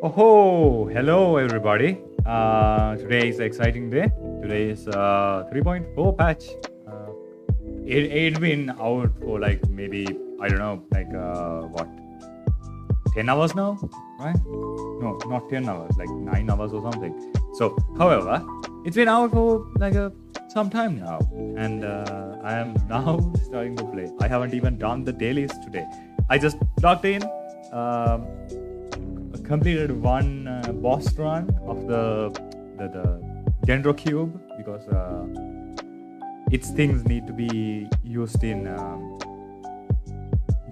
Oh, hello everybody. Today is an exciting day. Today is 3.4 patch. It's been out for like maybe, I don't know, like what, 10 hours now, right? No, not 10 hours, like 9 hours or something. So, however, it's been out for like some time now, and I am now starting to play. I haven't even done the dailies today. I just logged in. Um, Completed one boss run of the Dendro Cube because its things need to be used in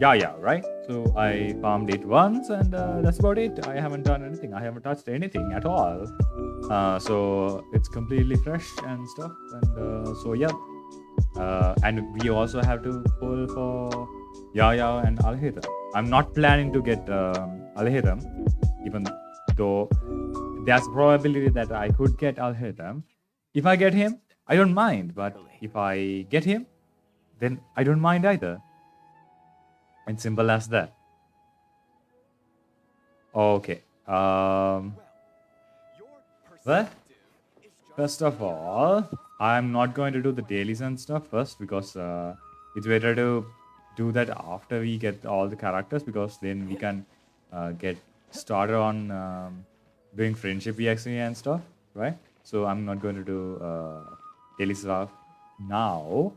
yeah, right? So I farmed it once and that's about it. I haven't done anything. I haven't touched anything at all. So it's completely fresh and stuff. And so yeah. And we also have to pull for Yaya and Alhaitham. I'm not planning to get Alhaitham, even though there's a probability that I could get Alhaitham. If I get him, I don't mind. But if I get him, then I don't mind either. And simple as that. Okay. Well, first of all, I'm not going to do the dailies and stuff first because it's better to do that after we get all the characters, because then we can get started on doing friendship EXE and stuff, right? So I'm not going to do daily stuff now.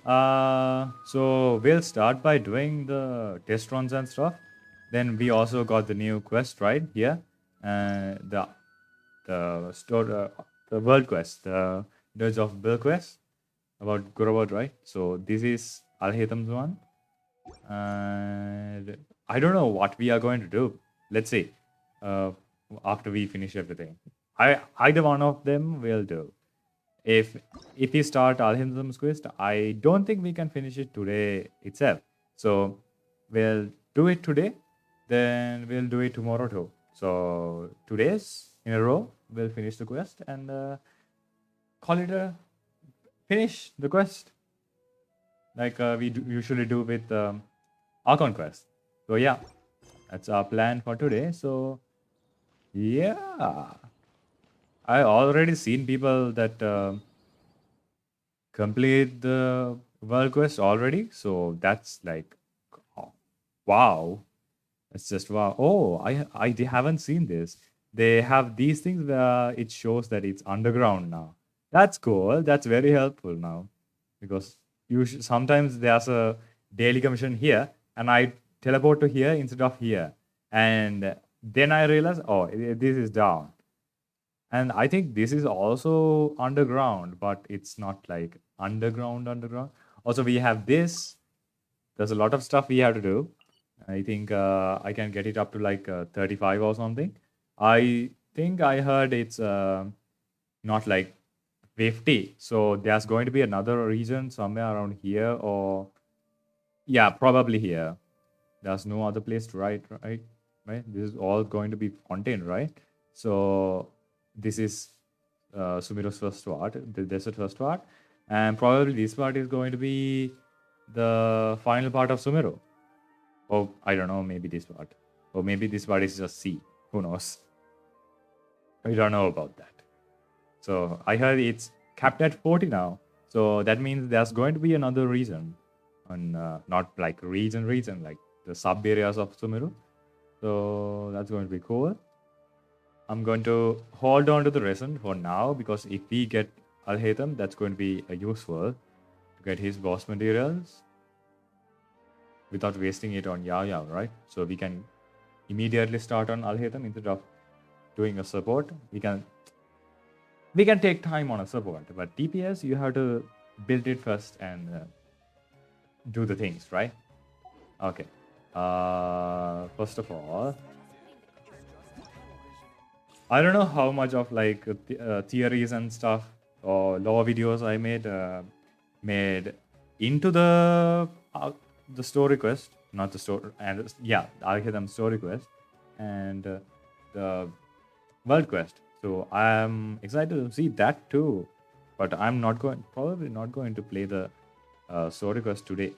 So we'll start by doing the test runs and stuff. Then we also got the new quest right here, the world quest, the Dirge of Bill quest about Guravad, right? So this is Alhaitham's one, and I don't know what we are going to do. Let's see. After we finish everything, either one of them will do. If we start Alhaitham's quest, I don't think we can finish it today itself. So we'll do it today, then we'll do it tomorrow too. So 2 days in a row, we'll finish the quest and call it a finish the quest, like we usually do with Archon quest. So yeah, that's our plan for today. So yeah, I already seen people that complete the world quest already. So that's like, oh, wow. It's just wow. Oh, I haven't seen this. They have these things where it shows that it's underground now. That's cool. That's very helpful now, because sometimes there's a daily commission here, and I teleport to here instead of here, and then I realize, oh, this is down, and I think this is also underground, but it's not like underground. Also, we have this. There's a lot of stuff we have to do. I think I can get it up to like 35 or something. I think I heard it's not like 50. So there's going to be another region somewhere around here, or yeah, probably here. There's no other place to write, right? This is all going to be content, right? So this is Sumiro's first part, the desert first part, and probably this part is going to be the final part of Sumiro. Or I don't know, maybe this part. Or maybe this part is just C. Who knows? We don't know about that. So I heard it's capped at 40 now. So that means there's going to be another region. And not like region, like the sub areas of Sumeru. So that's going to be cool. I'm going to hold on to the resin for now, because if we get Alhaitham, that's going to be useful to get his boss materials without wasting it on Yaya, right? So we can immediately start on Alhaitham instead of doing a support. We can take time on a support, but TPS you have to build it first and do the things, right? Okay. First of all, I don't know how much of like theories and stuff or law videos I made into the story quest, not the story, and yeah, Alhaitham story quest and the world quest. So I'm excited to see that too, but I'm probably not going to play the story quest today,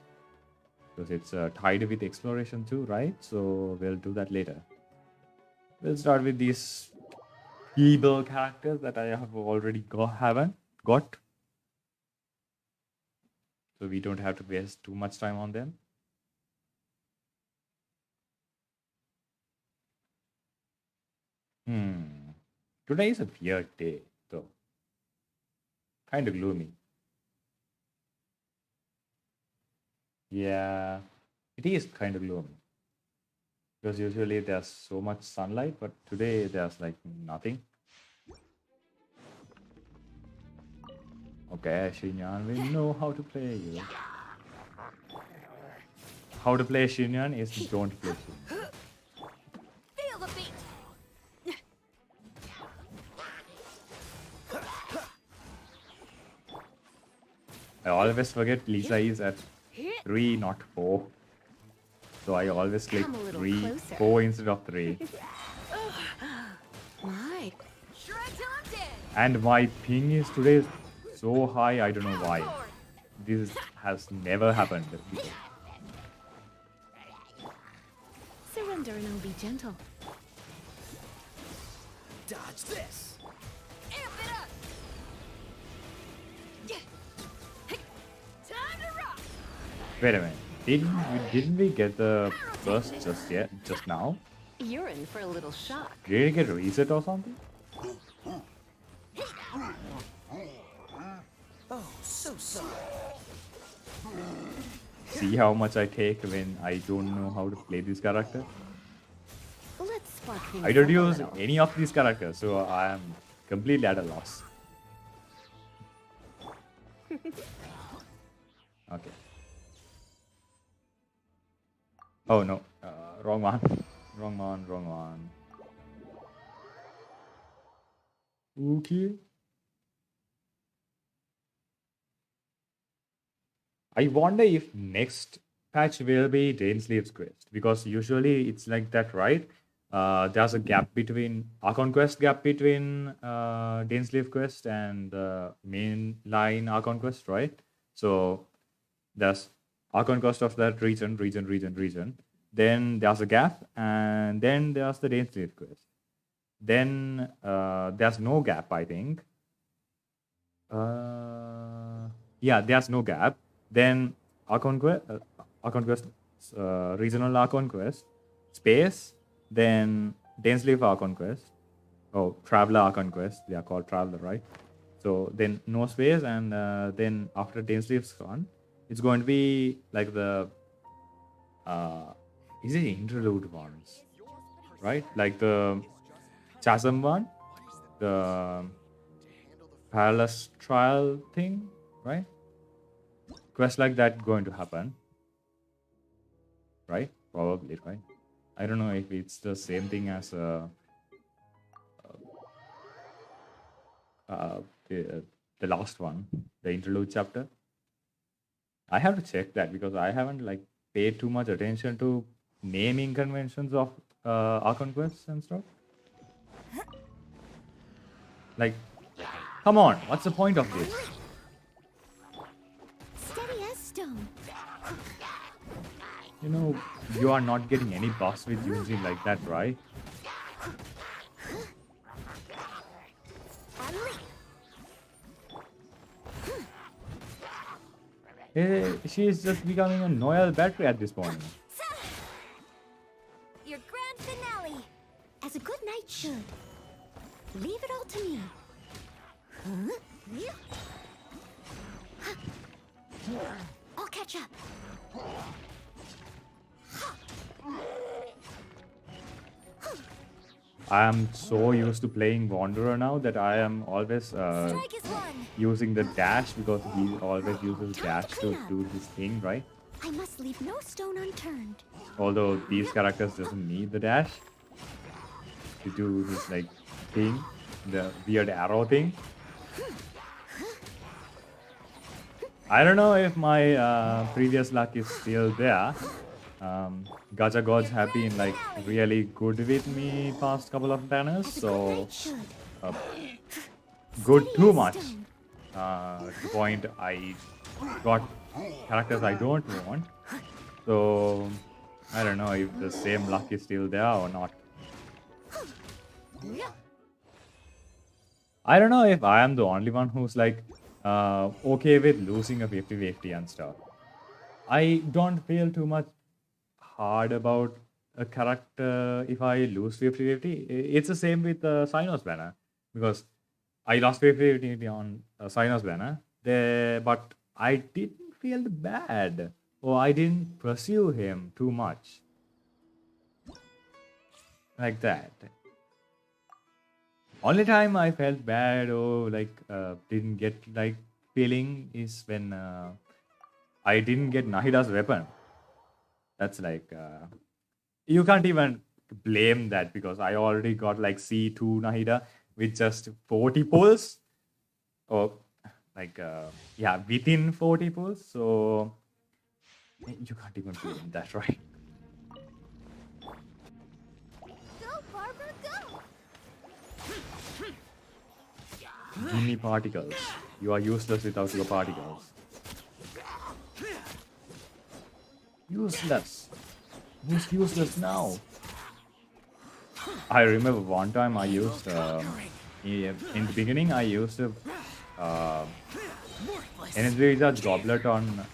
because it's tied with exploration too, right? So we'll do that later. We'll start with these feeble characters that I have already haven't got. So we don't have to waste too much time on them. Today is a weird day, though. Kind of gloomy. Yeah, it is kind of gloomy. Because usually there's so much sunlight, but today there's like nothing. Okay, Shinyan, we know how to play you. How to play Shinyan is don't play Shinyan. Feel the beat. I always forget Lisa is at 3, not 4. So I always click Come a little 3, closer. 4 instead of 3. My. Shred till I'm dead. And my ping is today so high, I don't know why. This has never happened before. Surrender and I'll be gentle. Dodge this. Amp it up. Time to rock. Wait a minute. Didn't we get the burst just now? You're in for a little shock. Did it get reset or something? Oh, so sorry. See how much I take when I don't know how to play this character? Let's spark things I don't up a use little. any of these characters, so I am completely at a loss. Okay. Oh no, wrong one. Wrong one. Okay. I wonder if next patch will be Dainsleif's quest, because usually it's like that, right? There's a gap between Archon quest Dainsleif quest and the main line Archon quest, right? So there's Archon quest of that region. Then there's a gap, and then there's the Dainsleif quest. Then there's no gap, I think. Yeah, there's no gap. Then Archon quest, regional Archon quest, space. Then Dainsleif Archon quest. Oh, Traveler Archon quest. They are called Traveler, right? So then no space, and then after Dainsleif's gone, it's going to be like the is it interlude ones, right? Like the Chasm one, the Palace trial thing, right? Quest like that going to happen, right? Probably, right? I don't know if it's the same thing as the last one, the interlude chapter. I have to check that because I haven't like paid too much attention to naming conventions of Archon quests and stuff. Like, come on, what's the point of this? Steady as stone. You know, you are not getting any buffs with using like that, right? She is just becoming a Noel battery at this point. Your grand finale. As a good knight should. Leave it all to me. I'll catch up. I am so used to playing Wanderer now that I am always Strike is one. using the dash because he always uses dash to do this thing, right? I must leave no stone unturned. Although these characters doesn't need the dash to do this like thing, the weird arrow thing. I don't know if my previous luck is still there. Gacha gods have been like really good with me past couple of banners, As a good so knight should. good Steady too as much. stone. To the point I got characters I don't want. So I don't know if the same luck is still there or not. I don't know if I am the only one who's like okay with losing a 50-50 and stuff. I don't feel too much hard about a character if I lose 50-50. It's the same with Sinos banner because I lost 50-50 on Sinos banner there, but I didn't feel bad or I didn't pursue him too much like that. Only time I felt bad or like didn't get like feeling is when I didn't get Nahida's weapon. That's like you can't even blame that because I already got like C2 Nahida with just 40 pulls or like yeah, within 40 pulls. So you can't even blame that, right? Go, Barbara, go! Give me particles. You are useless without your particles. Useless. Who's useless now? I remember one time I used in the beginning I used energy recharge goblet on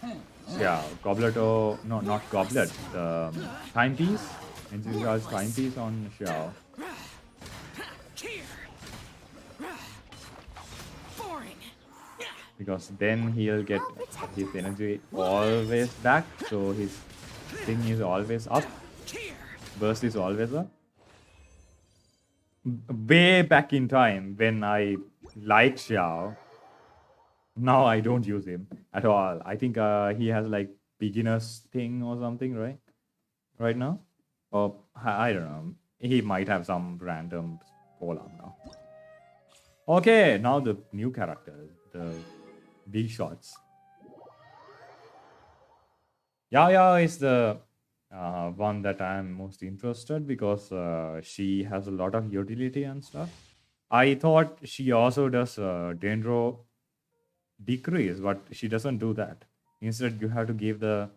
goblet or no, not goblet, the timepiece, energy recharge timepiece on Xiao. Because then he'll get his energy always back, so his thing is always up, burst is always up. Way back in time when I liked Xiao, now I don't use him at all. I think he has like beginner's thing or something, right? Right now? Or I don't know. He might have some random polar now. Okay, now the new characters, the big shots. Yaya is the one that I'm most interested because she has a lot of utility and stuff. I thought she also does Dendro decrease, but she doesn't do that. Instead, you have to give the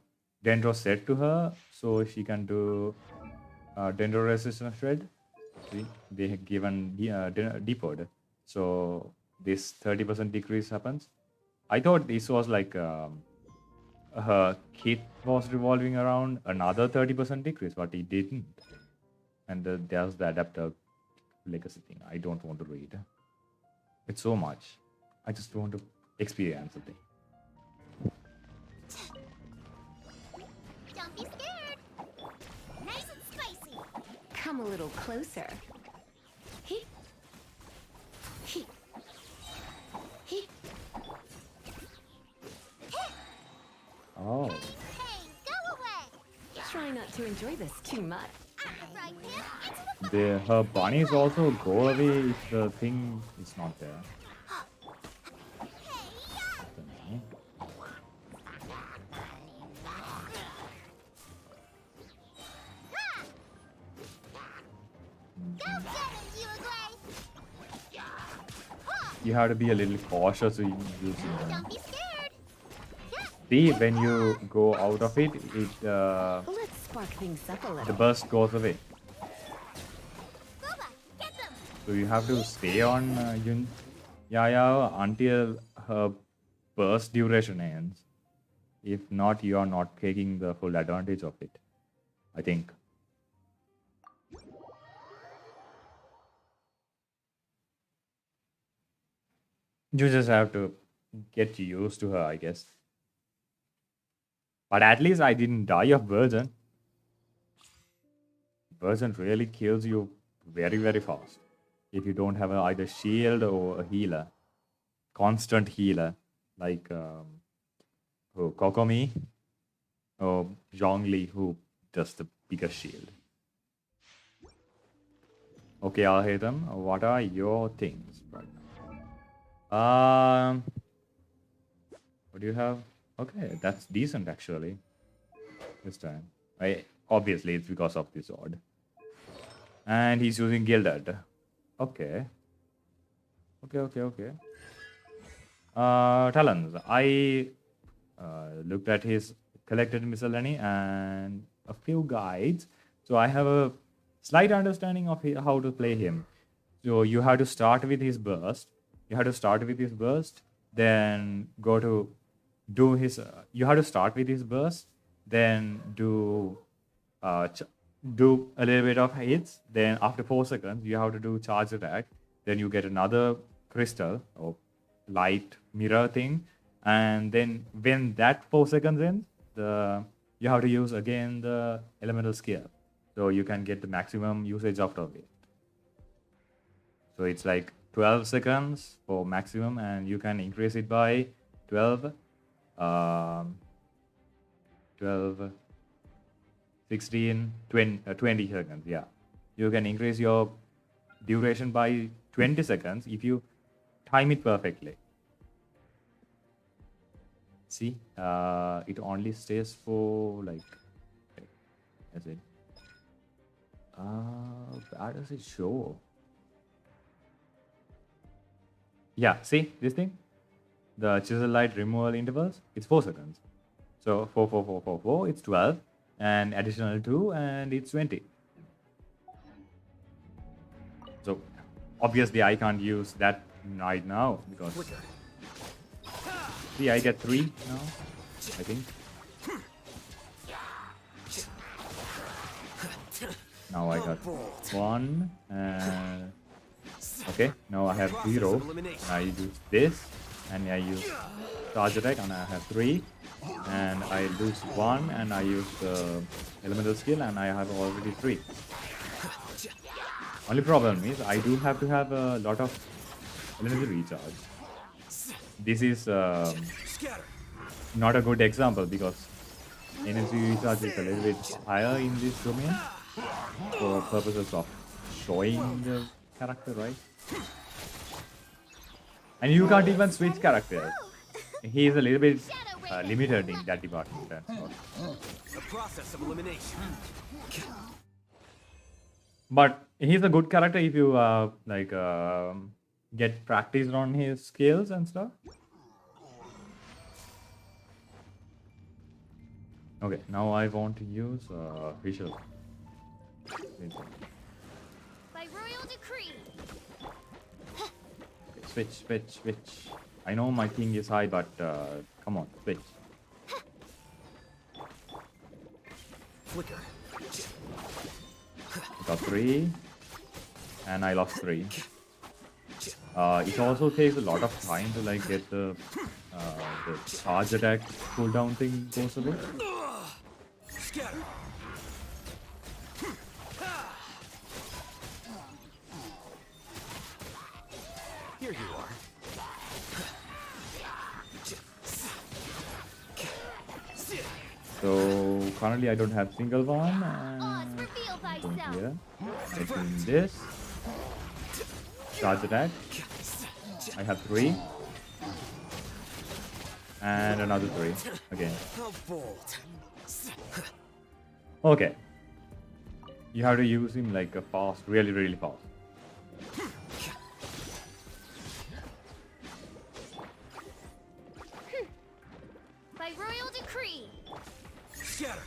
Dendro set to her so she can do Dendro resistance shred. See, they have given decode. So this 30% decrease happens. I thought this was like her kit was revolving around another 30% decrease, but it didn't. And there's the adapter legacy thing. I don't want to read. It's so much. I just want to experience the thing. Don't be scared. Nice and spicy. Come a little closer. He. He. He. Oh. Hey, go away. Try not to enjoy this too much. Right here, into the Her bunnies also go away if the thing is not there. Go get him, you agree? You have to be a little cautious in using them. Don't be scared. See, when you go out of it, Let's spark things up a the little. burst goes away. Boba, get them. So you have to stay on Yaya until her burst duration ends. If not, you are not taking the full advantage of it, I think. You just have to get used to her, I guess. But at least I didn't die of Virgin. Virgin really kills you very, very fast. If you don't have either shield or a healer. Constant healer. Like Kokomi or Zhongli, who does the biggest shield. Okay, Alhaitham, what are your things right now? What do you have? Okay, that's decent actually. This time. Obviously, it's because of this sword. And he's using Gilded. Okay. Okay. Talons. I looked at his collected miscellany and a few guides. So I have a slight understanding of how to play him. So you have to start with his burst. Then go to do his. You have to start with his burst, then do a little bit of hits. Then after 4 seconds, you have to do charge attack. Then you get another crystal or light mirror thing, and then when that 4 seconds ends, you have to use again the elemental skill, so you can get the maximum usage out of it. So it's like 12 seconds for maximum, and you can increase it by 12, 12, 16, 20 seconds. Yeah. You can increase your duration by 20 seconds if you time it perfectly. See, it only stays for like, that's it. Where does it show? Yeah, see this thing? The chisel light removal intervals, it's 4 seconds. So 4, 4, 4, 4, 4, it's 12, and additional 2, and it's 20. So obviously I can't use that right now because see, I get 3 now, I think. Now I got 1, and okay, now I have 0, and I use this, and I use charge attack, and I have 3, and I lose 1, and I use the elemental skill, and I have already 3. Only problem is I do have to have a lot of elemental recharge. This is not a good example because energy recharge is a little bit higher in this domain for purposes of showing the character, right? And you can't even switch characters. He is a little bit limited in that department. The process of elimination. But he's a good character if you get practice on his skills and stuff. Okay, now I want to use visual. By royal decree. Okay, switch. I know my ping is high, but come on, switch. Flicker. Got 3, and I lost 3. It also takes a lot of time to like get the charge attack cooldown thing goes away. Scatter. Here you are. So currently I don't have single one. Oz, reveal Going thyself. here. Making this. Charge attack. I have 3. And another 3 again. How bold. Okay. You have to use him like a fast, really fast. By royal decree. Scatter.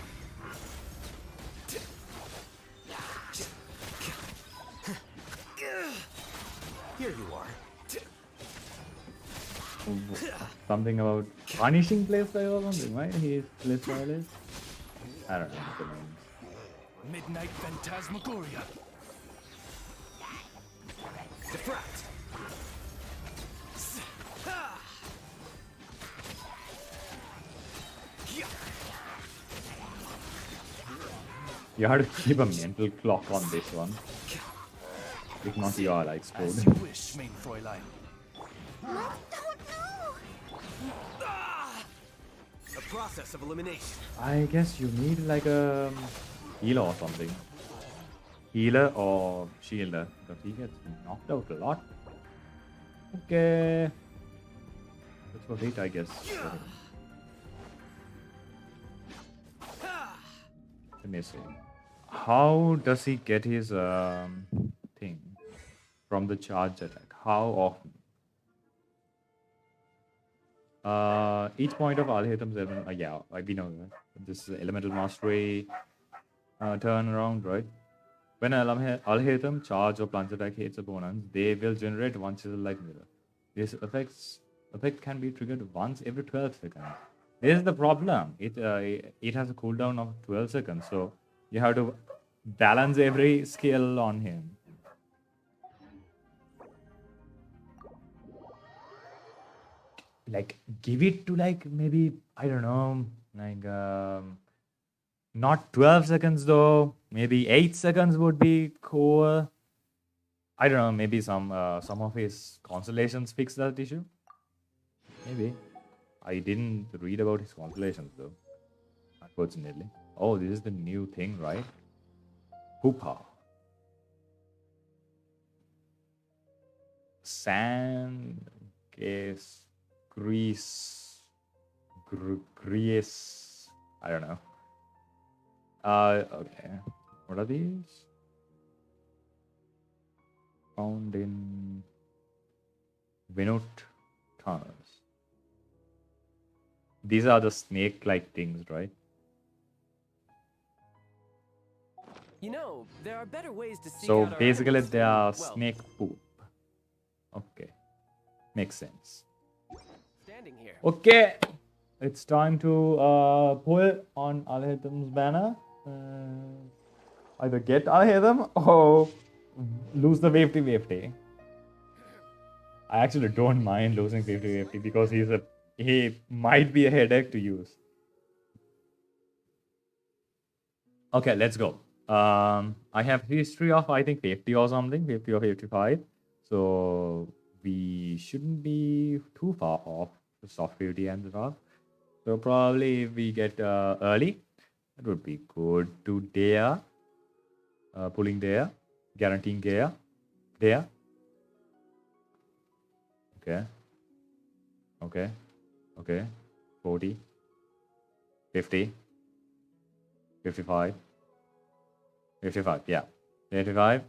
Here you are. Something about punishing playstyle or something, right? His playstyle is? I don't know what the name is. Midnight Phantasmagoria. Diffract. You have to keep a mental clock on this one. If not, you are like screwed. As you wish, main Fräulein. Don't know. The process of elimination. I guess you need like a healer or something. Healer or shielder. Because he gets knocked out a lot. Okay. That's for it, I guess. Let me see. How does he get his thing from the charge attack? How often? Each point of Alhaitham's element. Yeah, we know that. This is elemental mastery turnaround, right? When Alhaitham charge or plunge attack hits opponents, they will generate one chisel like mirror. This effect can be triggered once every 12 seconds. This is the problem. It has a cooldown of 12 seconds, so you have to balance every skill on him. Like give it to like maybe I don't know, like not 12 seconds though. Maybe 8 seconds would be cool. I don't know. Maybe some of his constellations fix that issue. Maybe. I didn't read about his constellations though. Unfortunately. Oh, this is the new thing, right? Hoopa. Sand, gas, grease, grease. I don't know. Okay. What are these? Found in Vinut tunnels. These are the snake-like things, right? You know, there are better ways to seek So out our basically, enemies they than, are well, snake poop. Okay, makes sense. standing here. Okay, it's time to pull on Alhaitham's banner. Either get Alhaitham or lose the 50-50. I actually don't mind losing 50-50 because he might be a headache to use. Okay, let's go. I have history of I think 50 or something, 50 or 55. So we shouldn't be too far off the soft 50 and stuff. So probably if we get early, that would be good to dare. Pulling there, guaranteeing there. Okay. Okay. Okay. 40. 50. 55. 55, yeah. 55,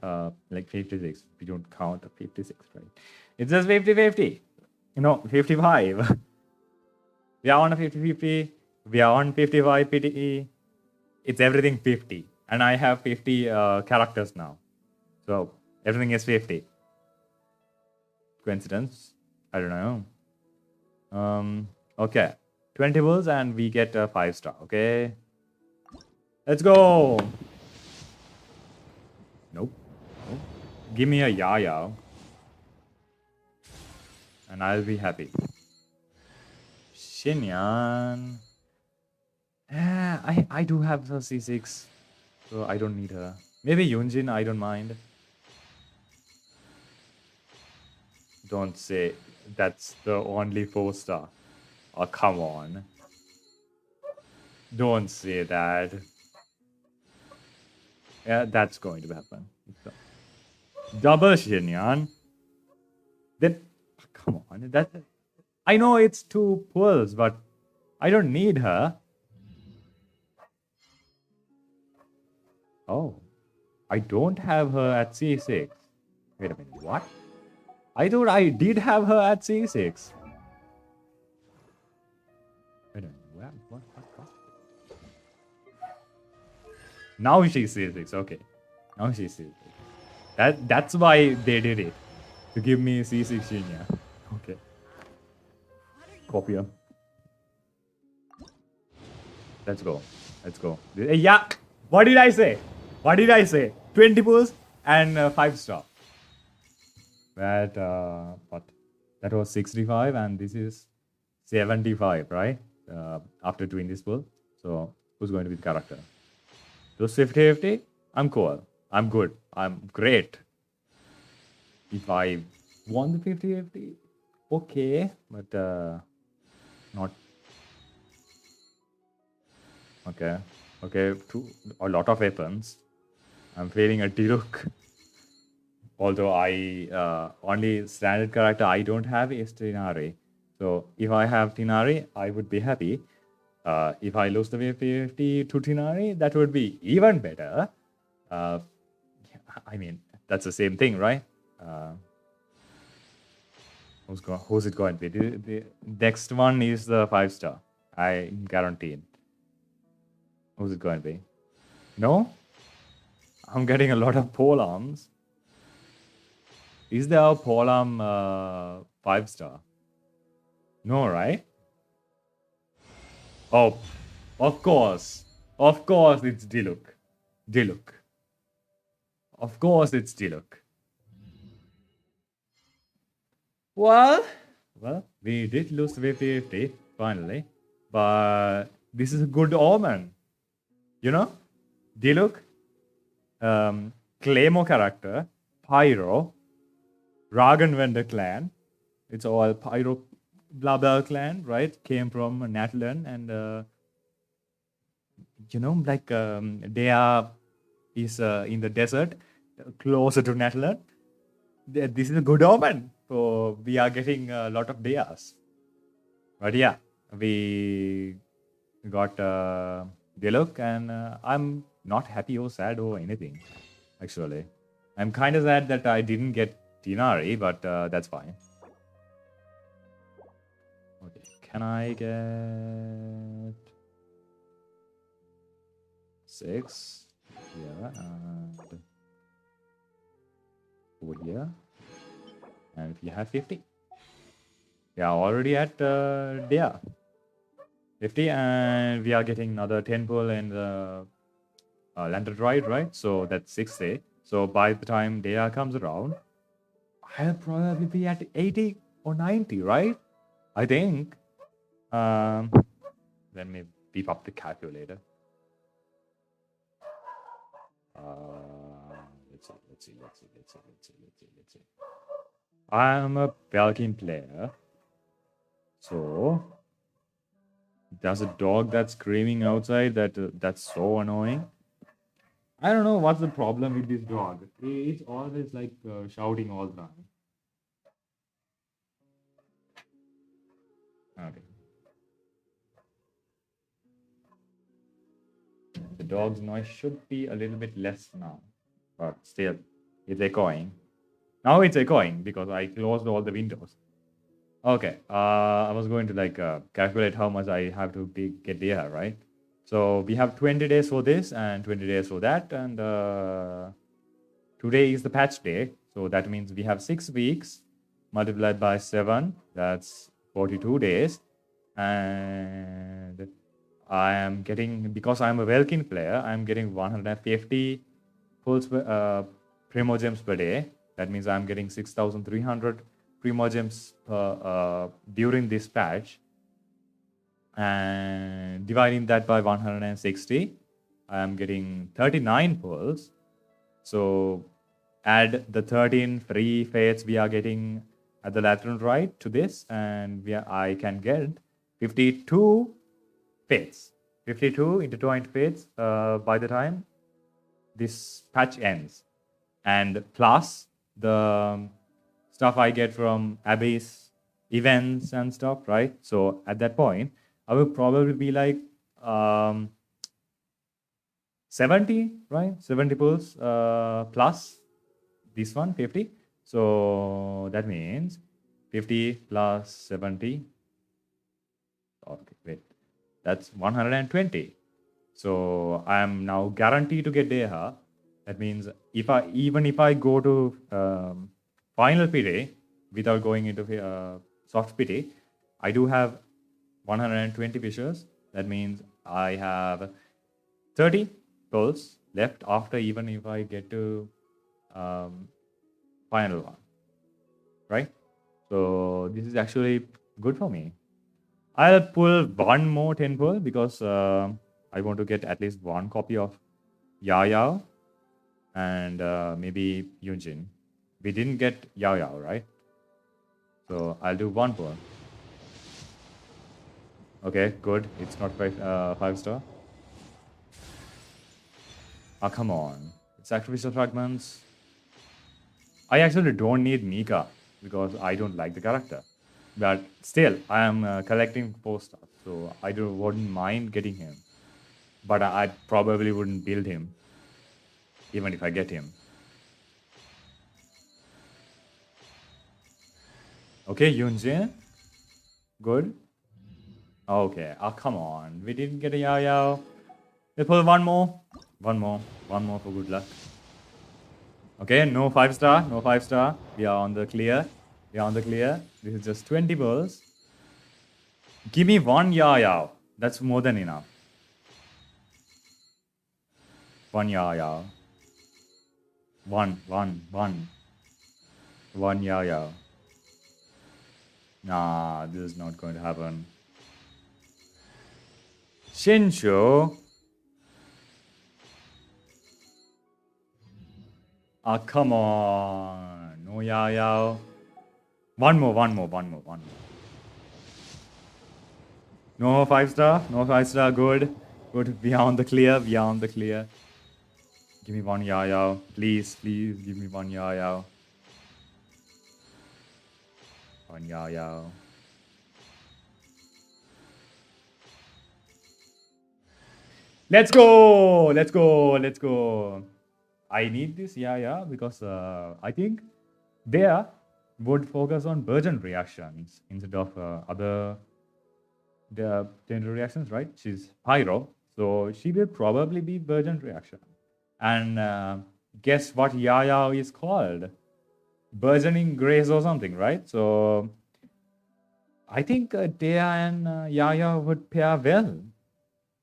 like 56. We don't count the 56, right? It's just 50-50. You know, 55. We are on a 50-50. We are on 55 PTE. It's everything 50. And I have 50 characters now. So everything is 50. Coincidence? I don't know. Okay. 20 bulls and we get a 5-star. Okay. Let's go. Nope. Nope. Give me a Yaya. And I'll be happy. Shinyan. I do have the C6. So I don't need her. Maybe Yunjin, I don't mind. Don't say that's the only 4-star. Oh, come on. Don't say that. Yeah, that's going to happen. Double Shinyan. Then, come on. That I know it's 2 pulls, but I don't need her. Oh, I don't have her at C6. Wait a minute, what? I thought I did have her at C6. Wait a minute, what? Now she's C6, okay. Now she's C6. That's why they did it. To give me C6 Shinya. Okay. Copy her. Let's go. Let's go. Yeah! What did I say? 20 pulls and 5-star. What? That was 65 and this is 75, right? After doing this pull. So, who's going to be the character? Those 50-50? I'm cool. I'm good. I'm great. If I won the 50-50, okay. But, not... Okay. Okay, a lot of weapons. I'm feeling a Diluc. Although I only standard character I don't have is Tinari. So if I have Tinari, I would be happy. If I lose the 50-50 to Tinari, that would be even better. I mean, that's the same thing, right? Who's it going to be? The next one is the 5-star. I'm guaranteed. Who's it going to be? No? I'm getting a lot of polearms. Is there a polearm 5-star? No, right? Oh, of course. Of course it's Diluc. Diluc. Of course it's Diluc. Well, we did lose 50-50 finally, but this is a good omen. You know, Diluc, Claymore character, Pyro, Raganvender clan. It's all Pyro blah blah clan, right? Came from Natlan, and they are is in the desert, closer to Natlan. This is a good omen. So we are getting a lot of Deas. But yeah, we got Diluc, and I'm not happy or sad or anything, actually. I'm kind of sad that I didn't get Dinari, but that's fine. Okay, can I get 6? Yeah, and over here. And we have 50. We are already at there. 50, and we are getting another 10 pull in the landed right? So that's 60. So by the time Dea comes around, I'll probably be at 80 or 90, right? I think. Let me beef up the calculator. Let's see. I'm a Belkin player. So there's a dog that's screaming outside that's so annoying. I don't know what's the problem with this dog. It's always like shouting all the time. Okay. The dog's noise should be a little bit less now, but still, it's echoing. Now it's echoing because I closed all the windows. Okay, I was going to calculate how much I have to get there, right? So we have 20 days for this and 20 days for that, and today is the patch day, so that means we have 6 weeks multiplied by 7. That's 42 days, and I am getting, because I'm a Welkin player, I'm getting 150 pulls Primogems per day. That means I'm getting 6,300 Primogems during this patch. And dividing that by 160, I'm getting 39 pulls. So add the 13 free fates we are getting at the lateral right to this, and I can get 52 fates. 52 intertwined fates by the time this patch ends. And plus the stuff I get from Abyss events and stuff, right? So at that point, I will probably be like 70, right? 70 pulls plus this one, 50. So that means 50 plus 70. Okay, wait. That's 120. So I am now guaranteed to get Deha. That means even if I go to final pity without going into soft pity, I do have 120 wishes. That means I have 30 pulls left after, even if I get to final one, right? So this is actually good for me. I'll pull one more 10 pull because I want to get at least one copy of Yao Yao and maybe Yunjin. We didn't get Yao Yao, right? So I'll do one pull. Okay, good. It's not 5-star. Ah, come on. It's sacrificial fragments. I actually don't need Mika because I don't like the character. But still, I am collecting 4-stars, so I wouldn't mind getting him. But I probably wouldn't build him, even if I get him. Okay, Yunjin. Good. Okay, come on. We didn't get a Yao Yao. Let's pull one more. One more for good luck. Okay, no 5-star, no 5-star. We are on the clear. We are on the clear. This is just 20 balls. Give me one Yao. That's more than enough. One Yao. One. One Yao. Nah, this is not going to happen. Shinshu. Ah, come on. No Yao. One more. No 5-star. No 5-star. Good. We are on the clear. Give me one Yao. Please, give me one Yao. One Yao. Let's go. I need this, because I think they would focus on Burgeon reactions instead of other the gender reactions, right? She's Pyro, so she will probably be Burgeon reaction. And guess what Yaya is called? Burgeoning Grace or something, right? So I think Dea and Yaya would pair well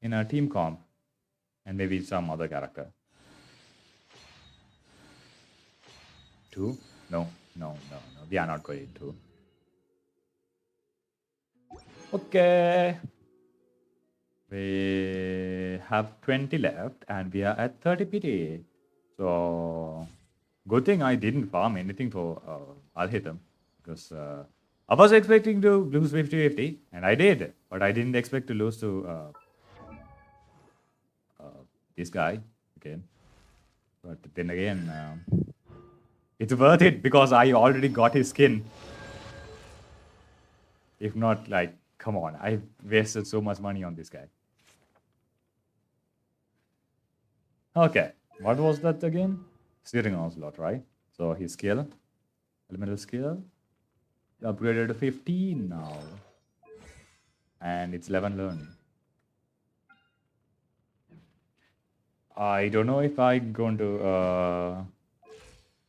in a team comp, and maybe some other character. 2? No. We are not going to. Okay. We have 20 left and we are at 30 PT. So, good thing I didn't farm anything for Alhaitham because I was expecting to lose 50-50 and I did, but I didn't expect to lose to this guy again. But then again, it's worth it because I already got his skin. If not, like, come on, I wasted so much money on this guy. Okay, what was that again? Steering onslaught, right? So his skill, elemental skill, upgraded to 15 now. And it's 11 learning. I don't know if I'm going to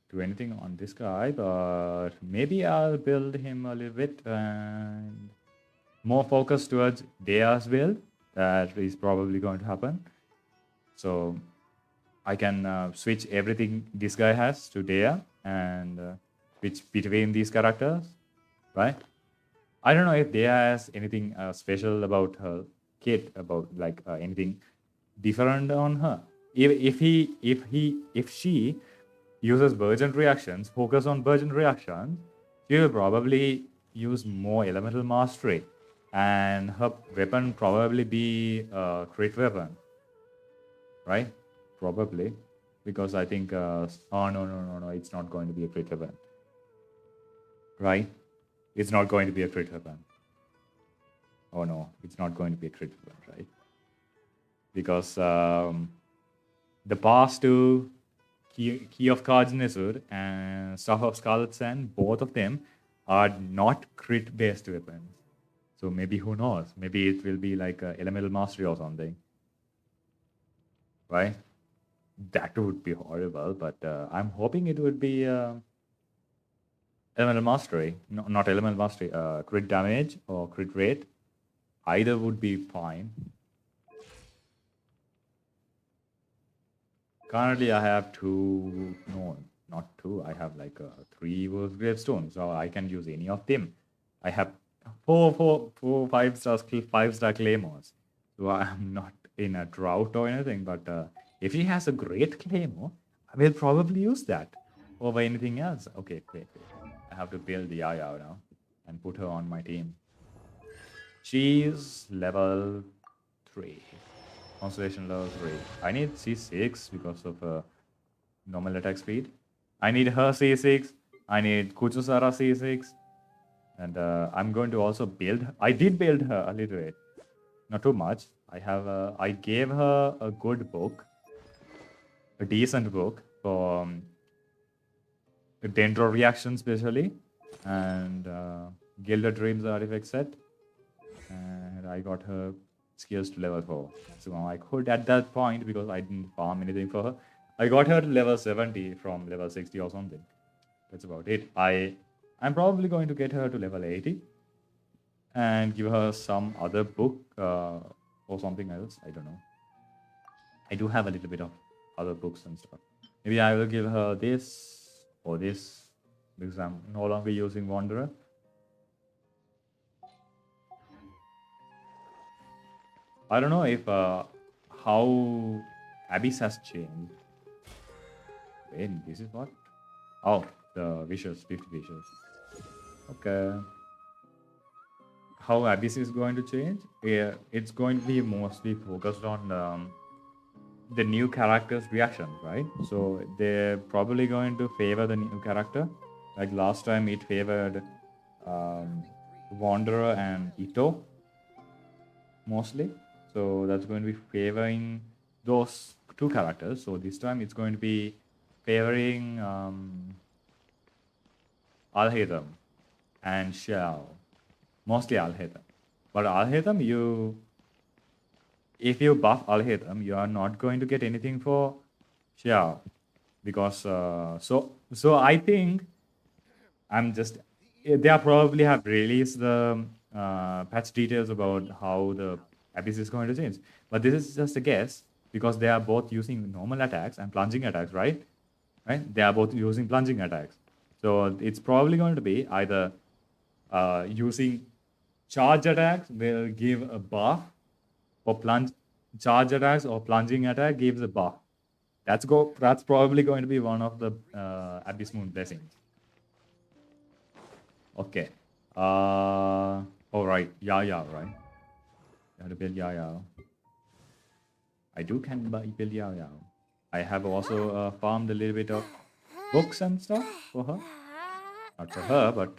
do anything on this guy, but maybe I'll build him a little bit and more focus towards Dea's build. That is probably going to happen. So I can switch everything this guy has to Dea and switch between these characters, right? I don't know if Dea has anything special about her kit, about like anything different on her. If she uses Burgeon reactions, focus on Burgeon reactions, she will probably use more elemental mastery, and her weapon probably be a crit weapon, right? Probably, because I think oh no, it's not going to be a crit weapon, right? It's not going to be a crit weapon. Oh no, it's not going to be a crit weapon, right? Because the past two Key of Cards Nesur and Staff of Scarlet Sand, both of them are not crit based weapons. So maybe who knows? Maybe it will be like elemental mastery or something, right? That would be horrible, but I'm hoping it would be elemental mastery, no, not elemental mastery, crit damage or crit rate. Either would be fine. Currently, I have not two. I have like 3 Wolf Gravestones, so I can use any of them. I have four 5-star claymores, so I'm not in a drought or anything. But if he has a great claymore, I will probably use that over anything else. Okay, wait. I have to build the Yaya now and put her on my team. She's level 3. Constellation level 3. I need C6 because of normal attack speed. I need her C6. I need Kuchusara C6. And I'm going to also build. I did build her a little bit. Not too much. I gave her a good book. A decent book for Dendro reaction especially. And Gilded Dreams artifact set. And I got her skills to level 4. So I could at that point, because I didn't farm anything for her, I got her to level 70 from level 60 or something. That's about it. I'm probably going to get her to level 80 and give her some other book or something else. I don't know. I do have a little bit of other books and stuff. Maybe I will give her this or this because I'm no longer using Wanderer. I don't know if how Abyss has changed. Wait, this is what? Oh, the visuals, 50 visuals. Okay. How Abyss is going to change? Yeah, it's going to be mostly focused on the new character's reaction, right? So they're probably going to favor the new character. Like last time, it favored Wanderer and Ito mostly. So that's going to be favoring those two characters. So this time, it's going to be favoring Alhaitham and Xiao. Mostly Alhaitham. But Alhaitham, if you buff Alhaitham, you are not going to get anything for Xiao. Because, so I think they probably have released the patch details about how the Abyss is going to change. But this is just a guess because they are both using normal attacks and plunging attacks, right? Right? They are both using plunging attacks. So it's probably going to be either using charge attacks will give a buff, or plunge charge attacks or plunging attack gives a buff. That's probably going to be one of the Abyss Moon blessings. Okay. All right. Yaya, right? You have to build Yaya. I can build Yaya. I have also farmed a little bit of books and stuff for her. Not for her, but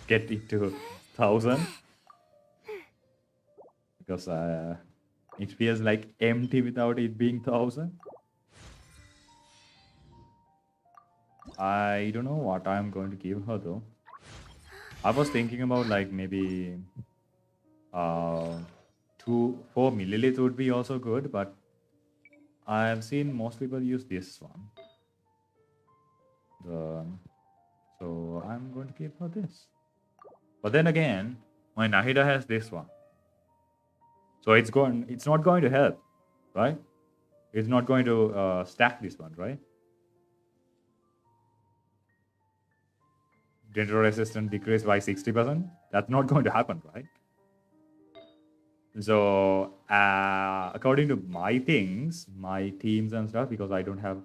get it to 1,000. Because it feels like empty without it being 1,000. I don't know what I'm going to give her though. I was thinking about like maybe 4 millilith would be also good, but I've seen most people use this one. So I'm going to give her this. But then again, my Nahida has this one. So it's not going to help, right? It's not going to stack this one, right? Danger resistance decreased by 60%. That's not going to happen, right? So according to my teams and stuff, because I don't have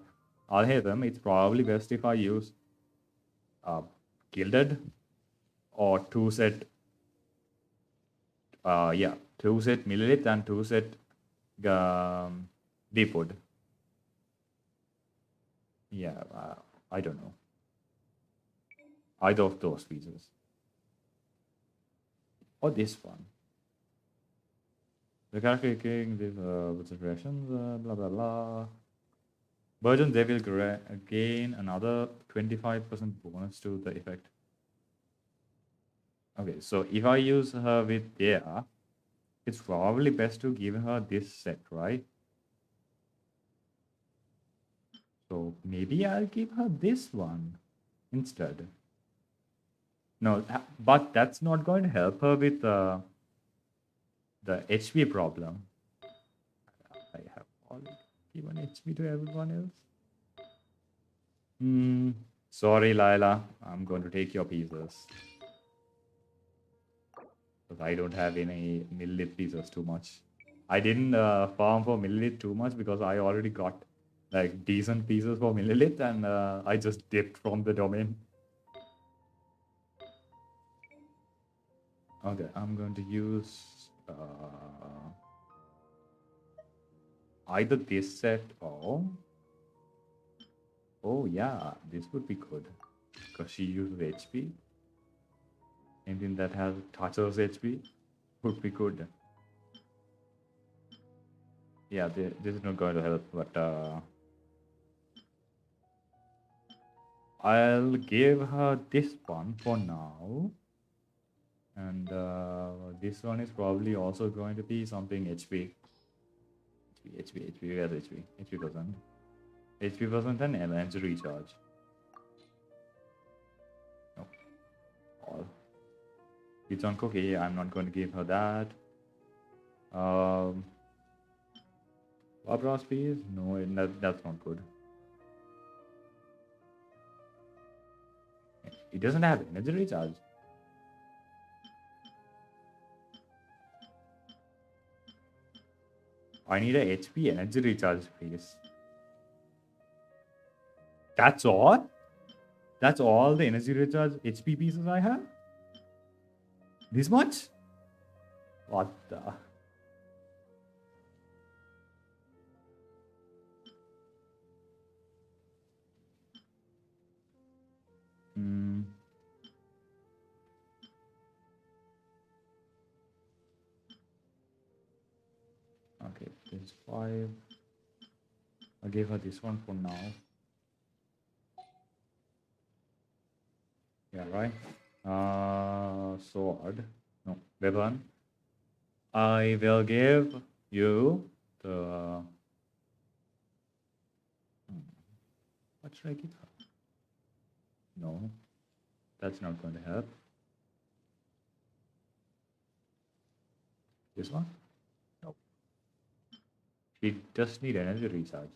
Alhaitham, it's probably best if I use Gilded or 2-set 2-set Millilith and 2-set Deep Wood. Yeah, I don't know. Either of those pieces. Or this one. The character king with suppressions, blah blah blah. Burgeon, they will gain another 25% bonus to the effect. Okay, so if I use her with there, it's probably best to give her this set, right? So maybe I'll give her this one instead. No, but that's not going to help her with the HP problem. I have already given HP to everyone else. Sorry, Lila. I'm going to take your pieces. Because I don't have any millilith pieces too much. I didn't farm for millilith too much because I already got like decent pieces for millilith and I just dipped from the domain. Okay, I'm going to use either this set or... Oh yeah, this would be good. Because she uses HP. Anything that has touches HP would be good. Yeah, this is not going to help, but I'll give her this one for now. And this one is probably also going to be something HP. HP, where's HP? HP%. HP percent and energy recharge. No. All. It's on cookie. I'm not going to give her that. Barbara speed? No, that's not good. It doesn't have energy recharge. I need a HP energy recharge, please. That's all? That's all the energy recharge HP pieces I have? This much? What the? Hmm. Okay, this is 5. I'll give her this one for now. Yeah, right. Sword. No, weapon. I will give you the. What should I give her? No, that's not going to help. This one? No. She just need energy recharge.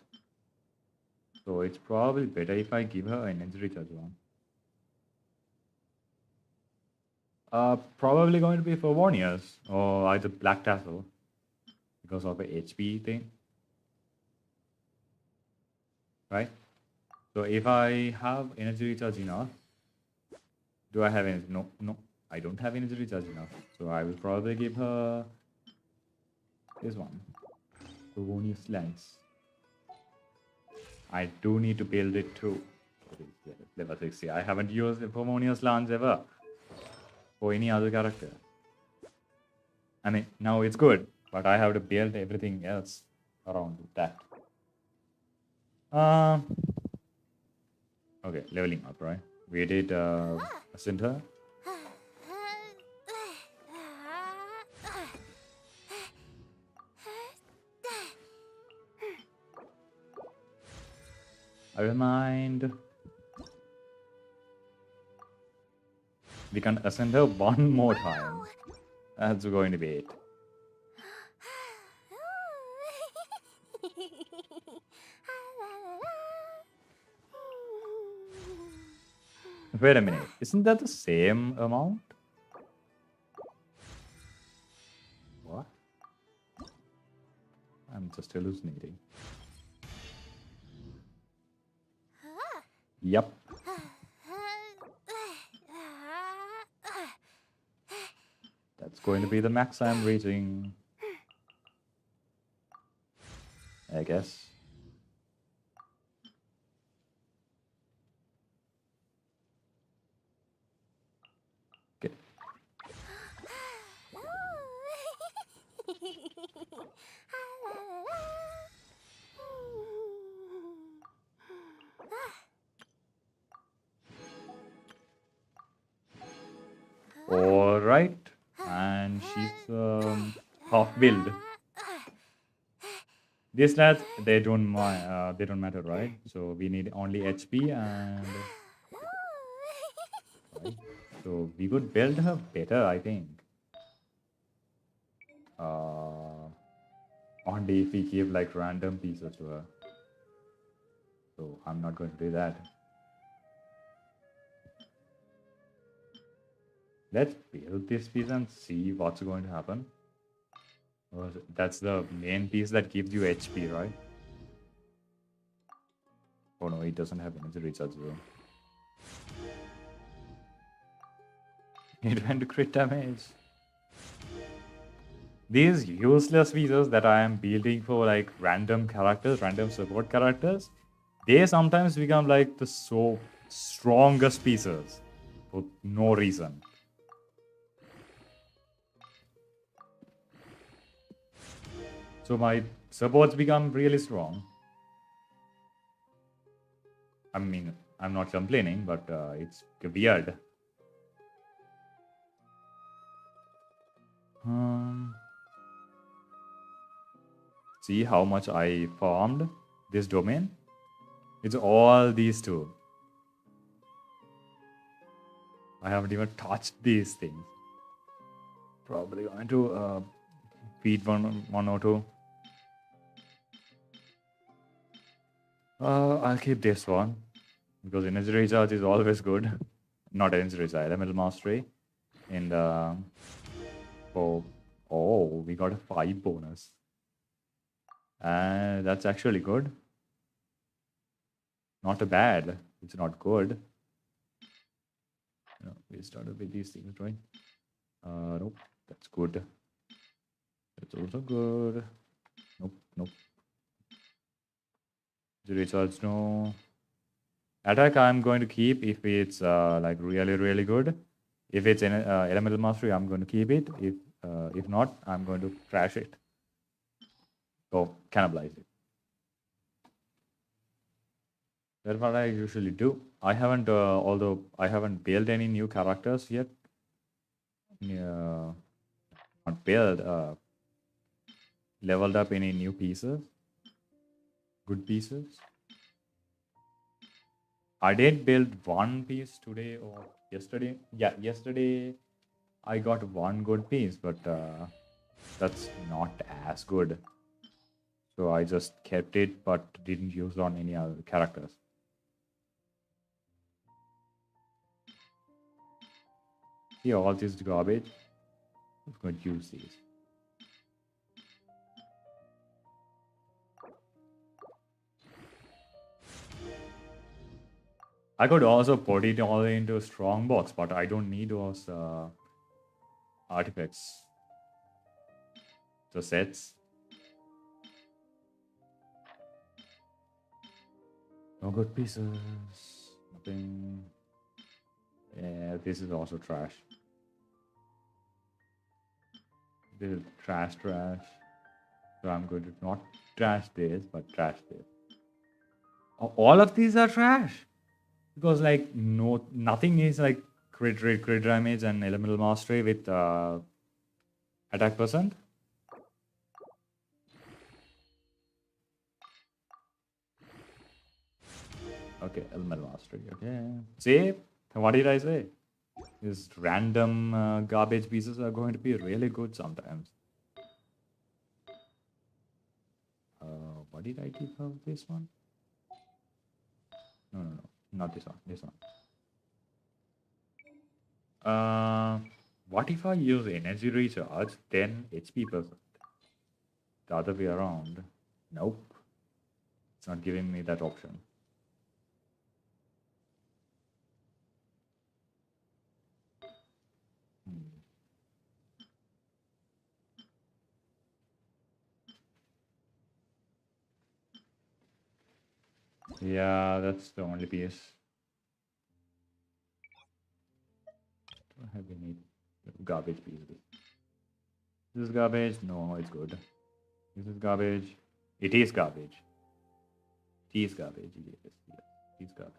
So it's probably better if I give her an energy recharge one. Probably going to be for 1 year or either Black Tassel because of the HP thing. Right? So if I have energy recharge enough, do I have energy? No, no, I don't have energy recharge enough. So I will probably give her this one. Provonius Lens. I do need to build it too. Level 60. I haven't used the Provonius Lance ever. For any other character. I mean, now it's good, but I have to build everything else around that. Okay, leveling up, right? We did a center. I remind. We can ascend her one more time. That's going to be it. Wait a minute. Isn't that the same amount? What? I'm just hallucinating. Yep. That's going to be the max I'm reaching. I guess. Okay. All right. And she's half build. These stats they don't matter, right? So we need only HP and right. So we could build her better, I think. Only if we give like random pieces to her. So I'm not going to do that. Let's build this piece and see what's going to happen. That's the main piece that gives you HP, right? Oh no, it doesn't have energy recharge though. It went to crit damage. These useless pieces that I am building for like random characters, random support characters, they sometimes become like the so strongest pieces for no reason. So my supports become really strong. I mean, I'm not complaining, but it's weird. See how much I farmed this domain? It's all these two. I haven't even touched these things. Probably going to beat one or two. I'll keep this one because energy recharge is always good. Not energy recharge, elemental mastery. And we got a 5 bonus. And that's actually good. Not a bad. It's not good. No, we started with these things, right? Nope. That's good. That's also good. Nope. The recharge, no. Attack, I'm going to keep if it's like really good. If it's in elemental mastery, I'm going to keep it. If not, I'm going to trash it. Or cannibalize it. That's what I usually do. I haven't, although I haven't built any new characters yet. Not built, leveled up any new pieces. Good pieces. I did build one piece today or yesterday. Yeah, yesterday I got one good piece, but that's not as good. So I just kept it, but didn't use on any other characters. See, all this garbage. I'm going to use these. I could also put it all into a strong box, but I don't need those artifacts. The sets. No good pieces. Nothing. Yeah, this is also trash. This is trash. So I'm going to not trash this, but trash this. All of these are trash. Because like nothing is like crit rate, crit damage, and elemental mastery with attack percent. Okay, elemental mastery. Okay. See, what did I say? These random garbage pieces are going to be really good sometimes. What did I keep of this one? No, not this one. This one. What if I use energy recharge, then HP percent? The other way around. Nope. It's not giving me that option. Yeah, that's the only piece. What have we need? Garbage pieces. This is garbage? No, it's good. This is garbage. It is garbage. It is garbage. Yes, it is garbage.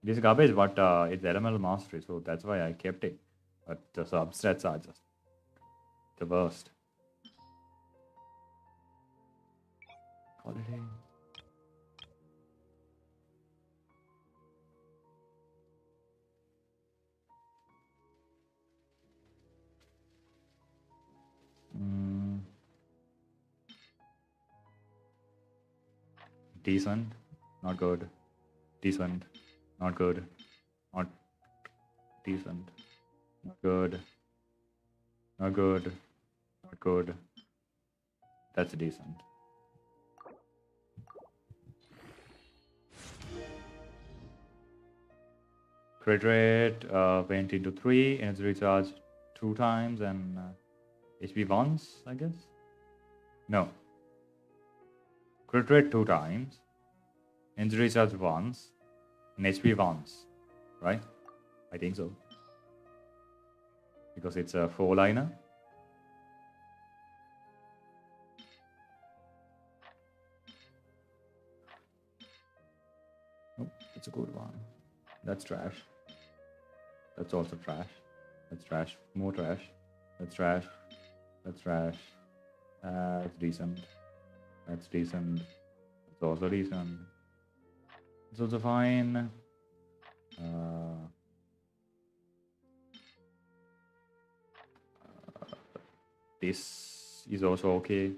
This is garbage, but it's elemental mastery, so that's why I kept it. But the substats are just the worst. Holiday. Decent, not good. Decent, not good. Not decent, not good. Not good. Not good. That's decent. Crit rate went into 3, energy recharge 2 times, and HP once, I guess. No. Crit rate 2 times, energy recharge once, and HP once, right? I think so. Because it's a 4-liner. Nope, it's a good one. That's trash. That's also trash. That's trash. More trash. That's trash. That's trash. That's decent. That's decent. It's also decent. It's also fine. This is also okay.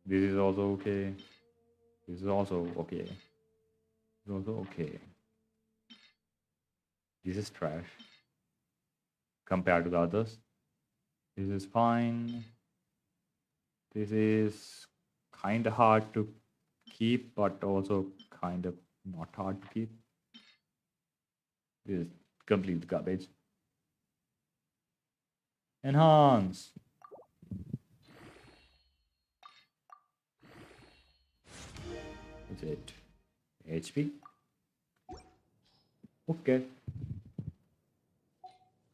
This is also okay. This is also okay. This is also okay. This is trash compared to the others. This is fine. This is kind of hard to keep, but also kind of not hard to keep. This is complete garbage. Enhance. Is it HP? Okay.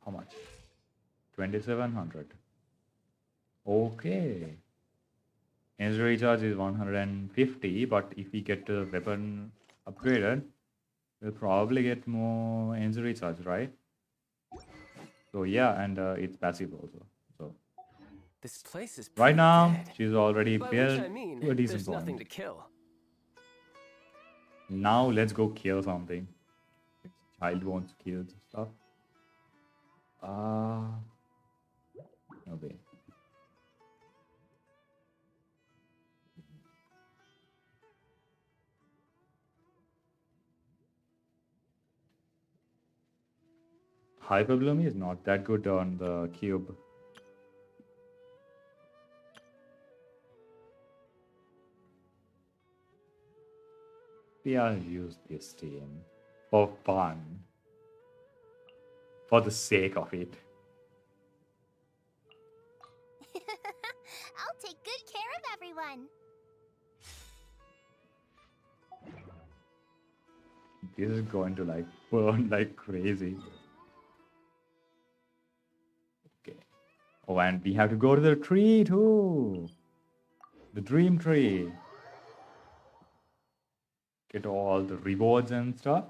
How much? 2700. Okay. Energy recharge is 150, but if we get the weapon upgraded, we'll probably get more energy recharge, right? So yeah, and it's passive also. So This place is right pretty now, dead. she's already By built which I mean, to a decent there's nothing to point. kill. Now let's go kill something. Child wants to kill stuff. Okay. Hyperblomy is not that good on the cube. We are use this team for fun, for the sake of it. I'll take good care of everyone. This is going to like burn like crazy. Okay. Oh, and we have to go to the tree too. The dream tree. Get all the rewards and stuff.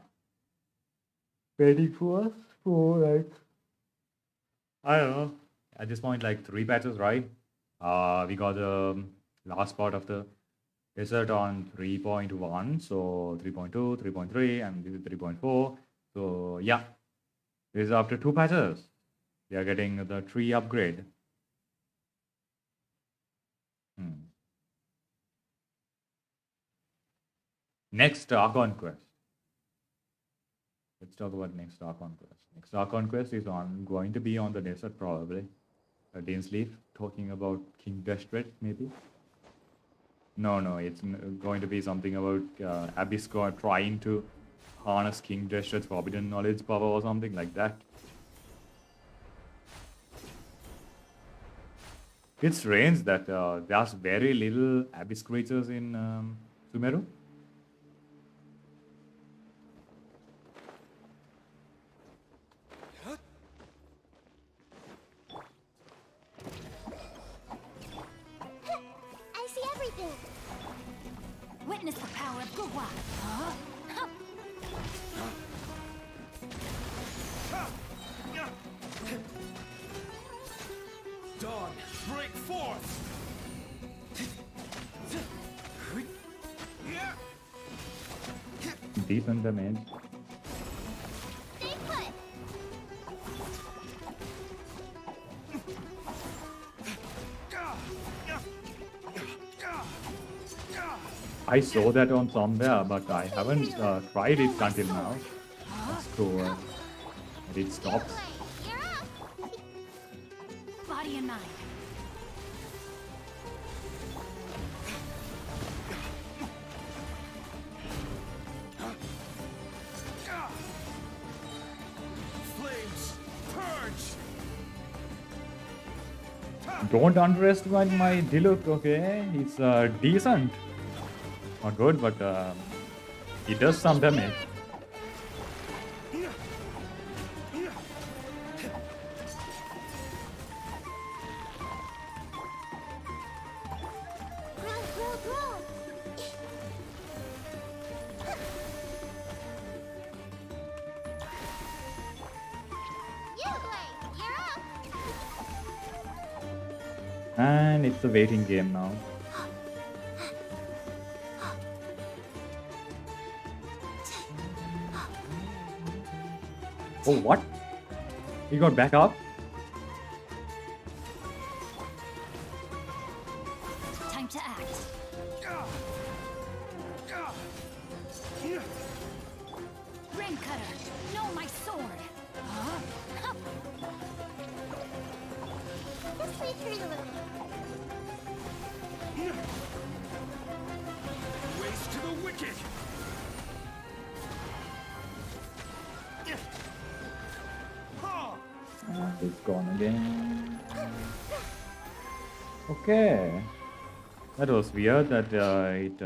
Waiting for us for like, I don't know. At this point, like 3 patches, right? We got the last part of the desert on 3.1, so 3.2, 3.3, and this is 3.4. So yeah, this is after 2 patches. We are getting the tree upgrade. Next Archon quest. Let's talk about next Archon quest. Next Archon quest is going to be on the desert probably. Dean's Leaf talking about King Destred maybe. No, it's going to be something about Abyss God trying to harness King Destred's forbidden knowledge power or something like that. It's strange that there's very little Abyss creatures in Sumeru. I see everything. Witness the power of Gurwa. Huh? Dawn, break forth! Decent damage. Stay put. I saw that on somewhere, but I haven't tried it until now. Let's go. It stops. You're up. Body and mind. Flames, purge! Don't underestimate my Diluc, okay? It's decent. Not good, but it does some damage. Grow. You're up. And it's a waiting game now. Oh, what? He got back up? Time to act. Rain cutter, no, my sword. Huh? Hup. This way through the little. Race to the wicked! It's gone again. Okay. That was weird that it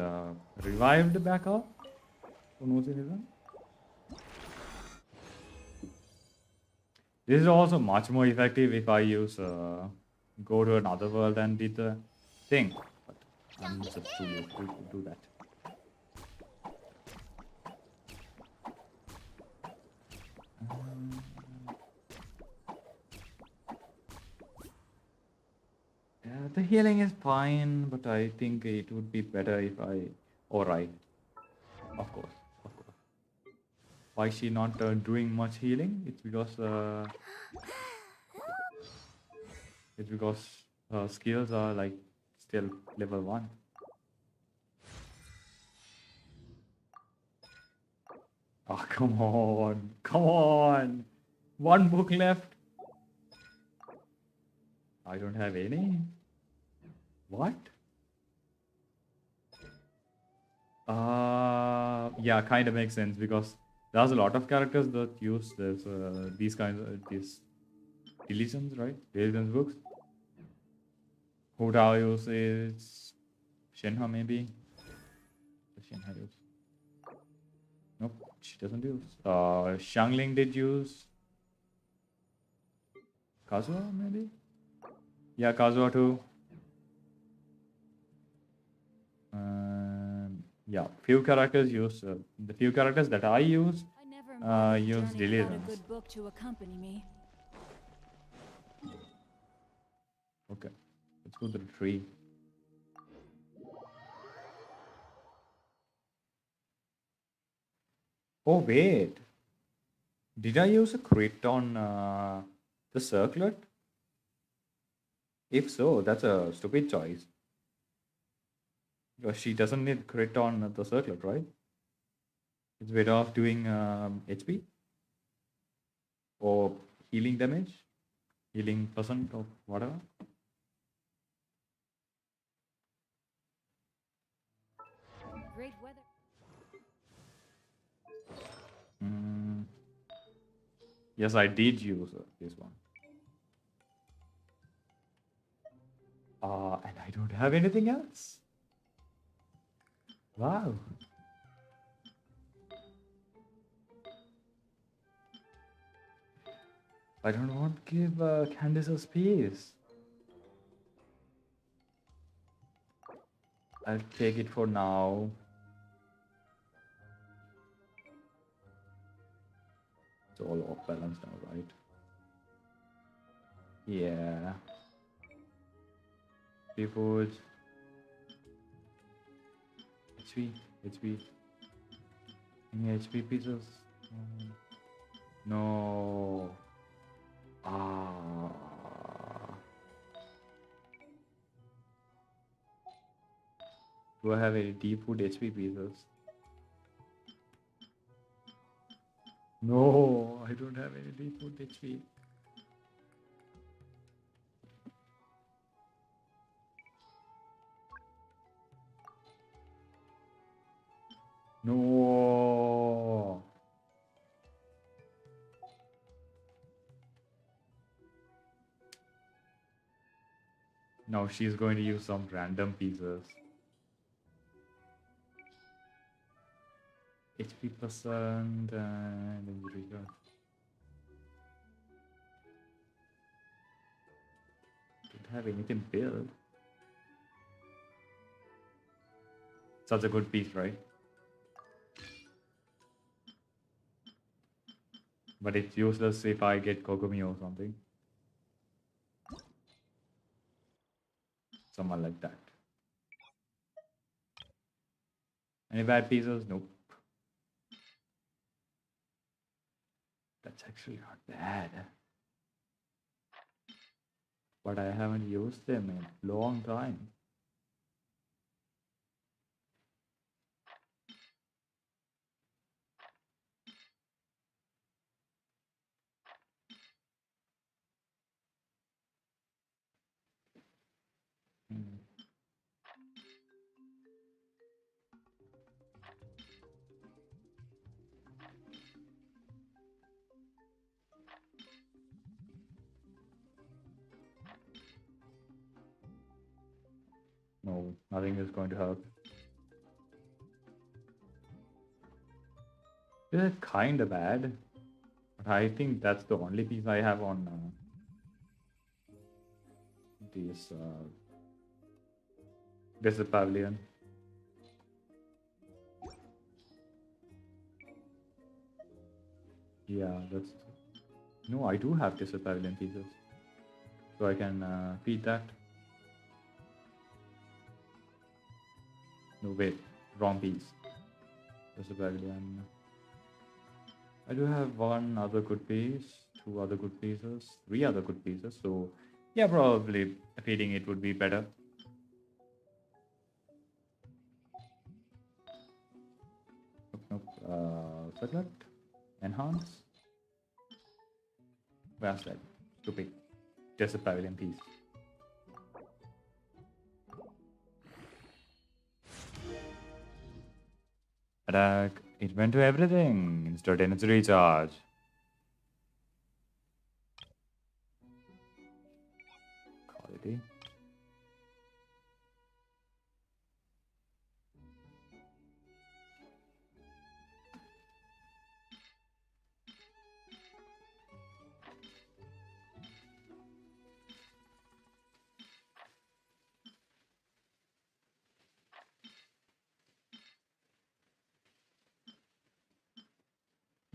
revived back up for no reason. This is also much more effective if I use go to another world and did the thing. But I'm just too late to do that. Yeah, the healing is fine, but I think it would be better if I. Alright. Of course. Of course. Why is she not doing much healing? It's because her skills are like still level 1. Oh, come on. Come on. One book left. I don't have any. What? Yeah, kind of makes sense because there's a lot of characters that use this these kinds of these deletions, right? Deletions books. Huda uses Shenhe maybe. Does Shenhe use? Nope, she doesn't use. Xiangling did use. Kazuha maybe? Yeah, Kazuha too. Yeah, few characters use the few characters that I use I never embarked use a journey without a deletions. good book to accompany me. Okay, let's go to the tree. Oh wait, did I use a crit on the circlet? If so, that's a stupid choice. Because she doesn't need crit on the circlet, right? It's better off doing HP or healing damage, healing percent or whatever. Great weather. Yes, I did use this one. And I don't have anything else. Wow. I don't want to give Candice a space. I'll take it for now. It's all off balance now, right? Yeah. Seafood. HP. HP. Any HP pieces? No. Ah. Do I have any deep food HP pieces? No, I don't have any deep food HP. No. No, she's going to use some random pieces. HP percent and injury gun. Don't have anything built. Such a good piece, right? But it's useless if I get Kogumi or something. Someone like that. Any bad pieces? Nope. That That's actually not bad. But I haven't used them in a long time. Hmm. No, nothing is going to help. They're kind of bad. But I think that's the only piece I have on this pavilion. Yeah, that's... No, I do have this pavilion pieces. So I can feed that. No, wait. Wrong piece. This pavilion. I do have one other good piece, two other good pieces, three other good pieces. So yeah, probably feeding it would be better. Nope, nope. Select. Enhance. Where's that? Stupid. Just a pavilion piece. Attack. It went to everything. Instant energy recharge. Quality.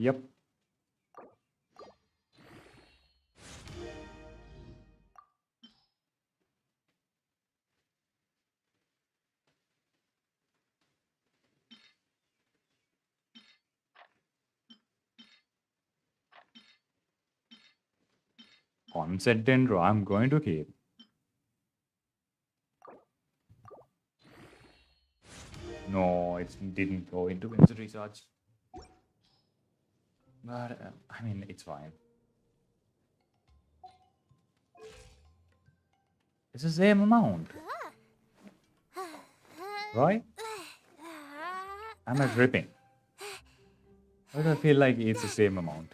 Yep. Onset Dendro, I'm going to keep. No, it didn't go into instant recharge. But, I mean, it's fine. It's the same amount. Right? Am I tripping? Why do I feel like it's the same amount?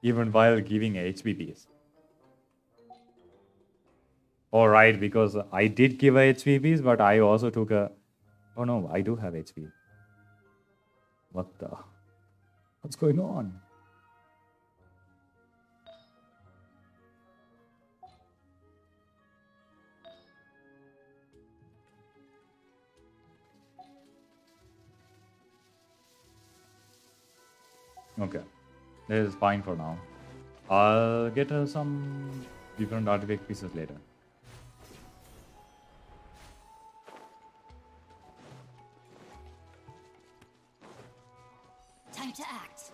Even while giving HPPs. Alright, because I did give a HPPs, but I also took a... Oh no, I do have HP. What the... What's going on? Okay. This is fine for now. I'll get some different artifact pieces later. Time to act.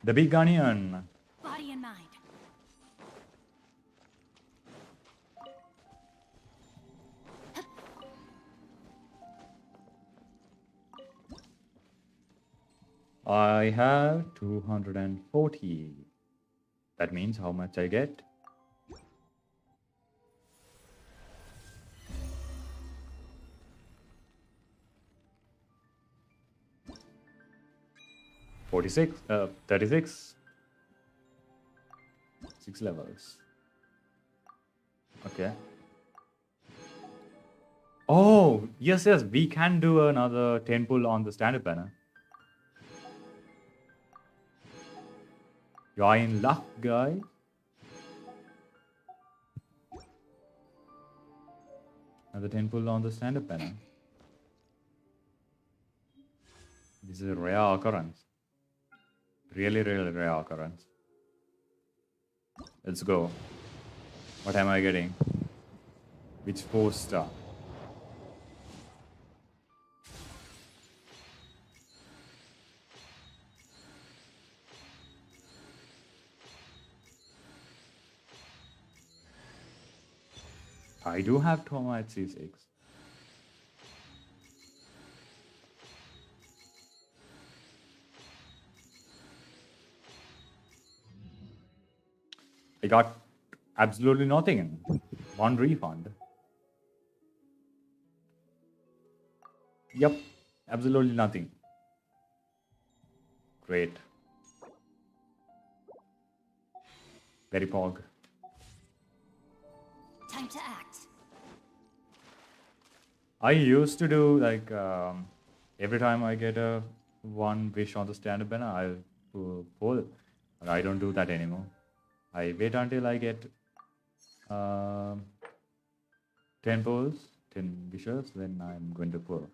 The big onion. Body and mind. I have 240. That means how much I get? $46, 36. 6 levels. Okay. Oh, yes, yes. We can do another 10 pull on the standard banner. You're in luck, guy. Another 10 pull on the stand-up banner. This is a rare occurrence. Really, really rare occurrence. Let's go. What am I getting? Which 4-star? I do have Toma at C6. I got absolutely nothing. One refund. Yep, absolutely nothing. Great. Very pog. Time to act. I used to do like every time I get a one wish on the stand-up banner, I'll pull. But I don't do that anymore. I wait until I get um 10 pulls, 10 wishes, then I'm going to pull.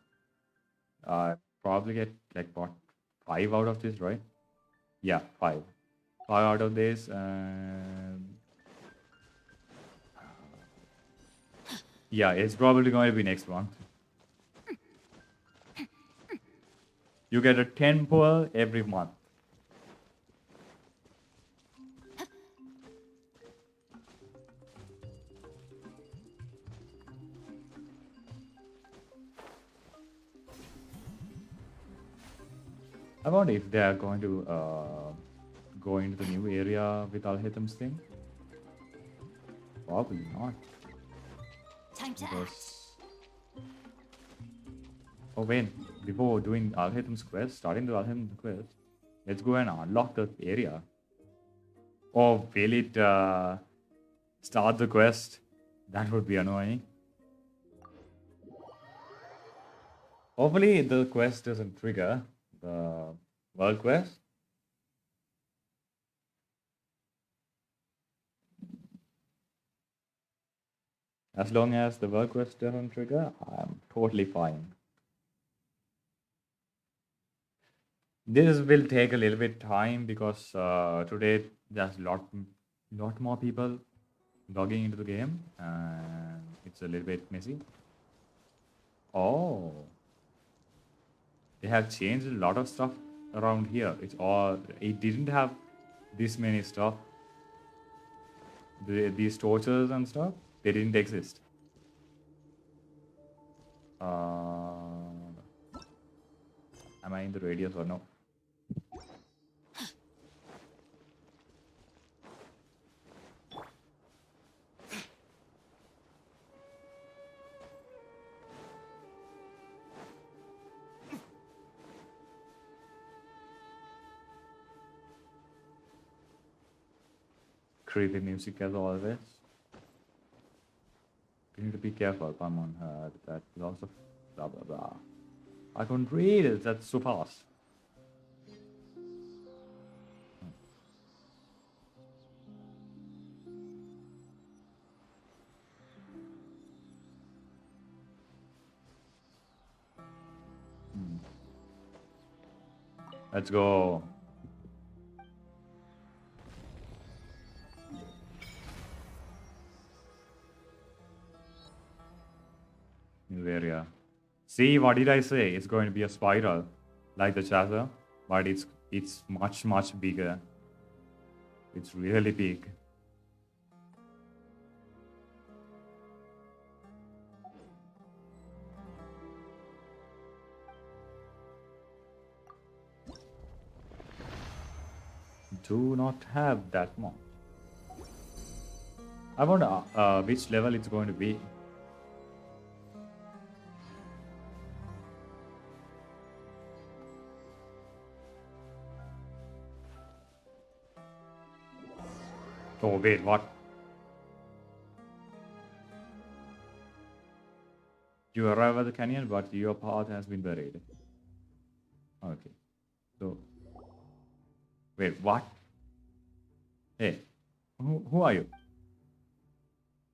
I probably get like what 5 out of this, right? Yeah, 5. 5 out of this. Yeah, it's probably going to be next one. You get a 10 pull every month. I wonder if they are going to go into the new area with Alhaitham's thing. Probably not. Time to act. Because... Oh wait, before doing Alhaitham's quest, starting the Alhaitham's quest, let's go and unlock the area. Or will it start the quest? That would be annoying. Hopefully the quest doesn't trigger the world quest. As long as the world quest doesn't trigger, I'm totally fine. This will take a little bit time because today there's lot more people logging into the game and it's a little bit messy. Oh, they have changed a lot of stuff around here. It didn't have this many stuff. These torches and stuff, they didn't exist. Am I in the radius or no? Creepy music as always. You need to be careful. Come on, that lots of blah blah blah. I couldn't read it. That's so fast. Let's go. New area. See, what did I say? It's going to be a spiral, like the chaser, but it's much bigger. It's really big. Do not have that much. I wonder which level it's going to be. Oh wait, what? You arrive at the canyon, but your path has been buried. Okay. So, wait, what? Hey, who are you?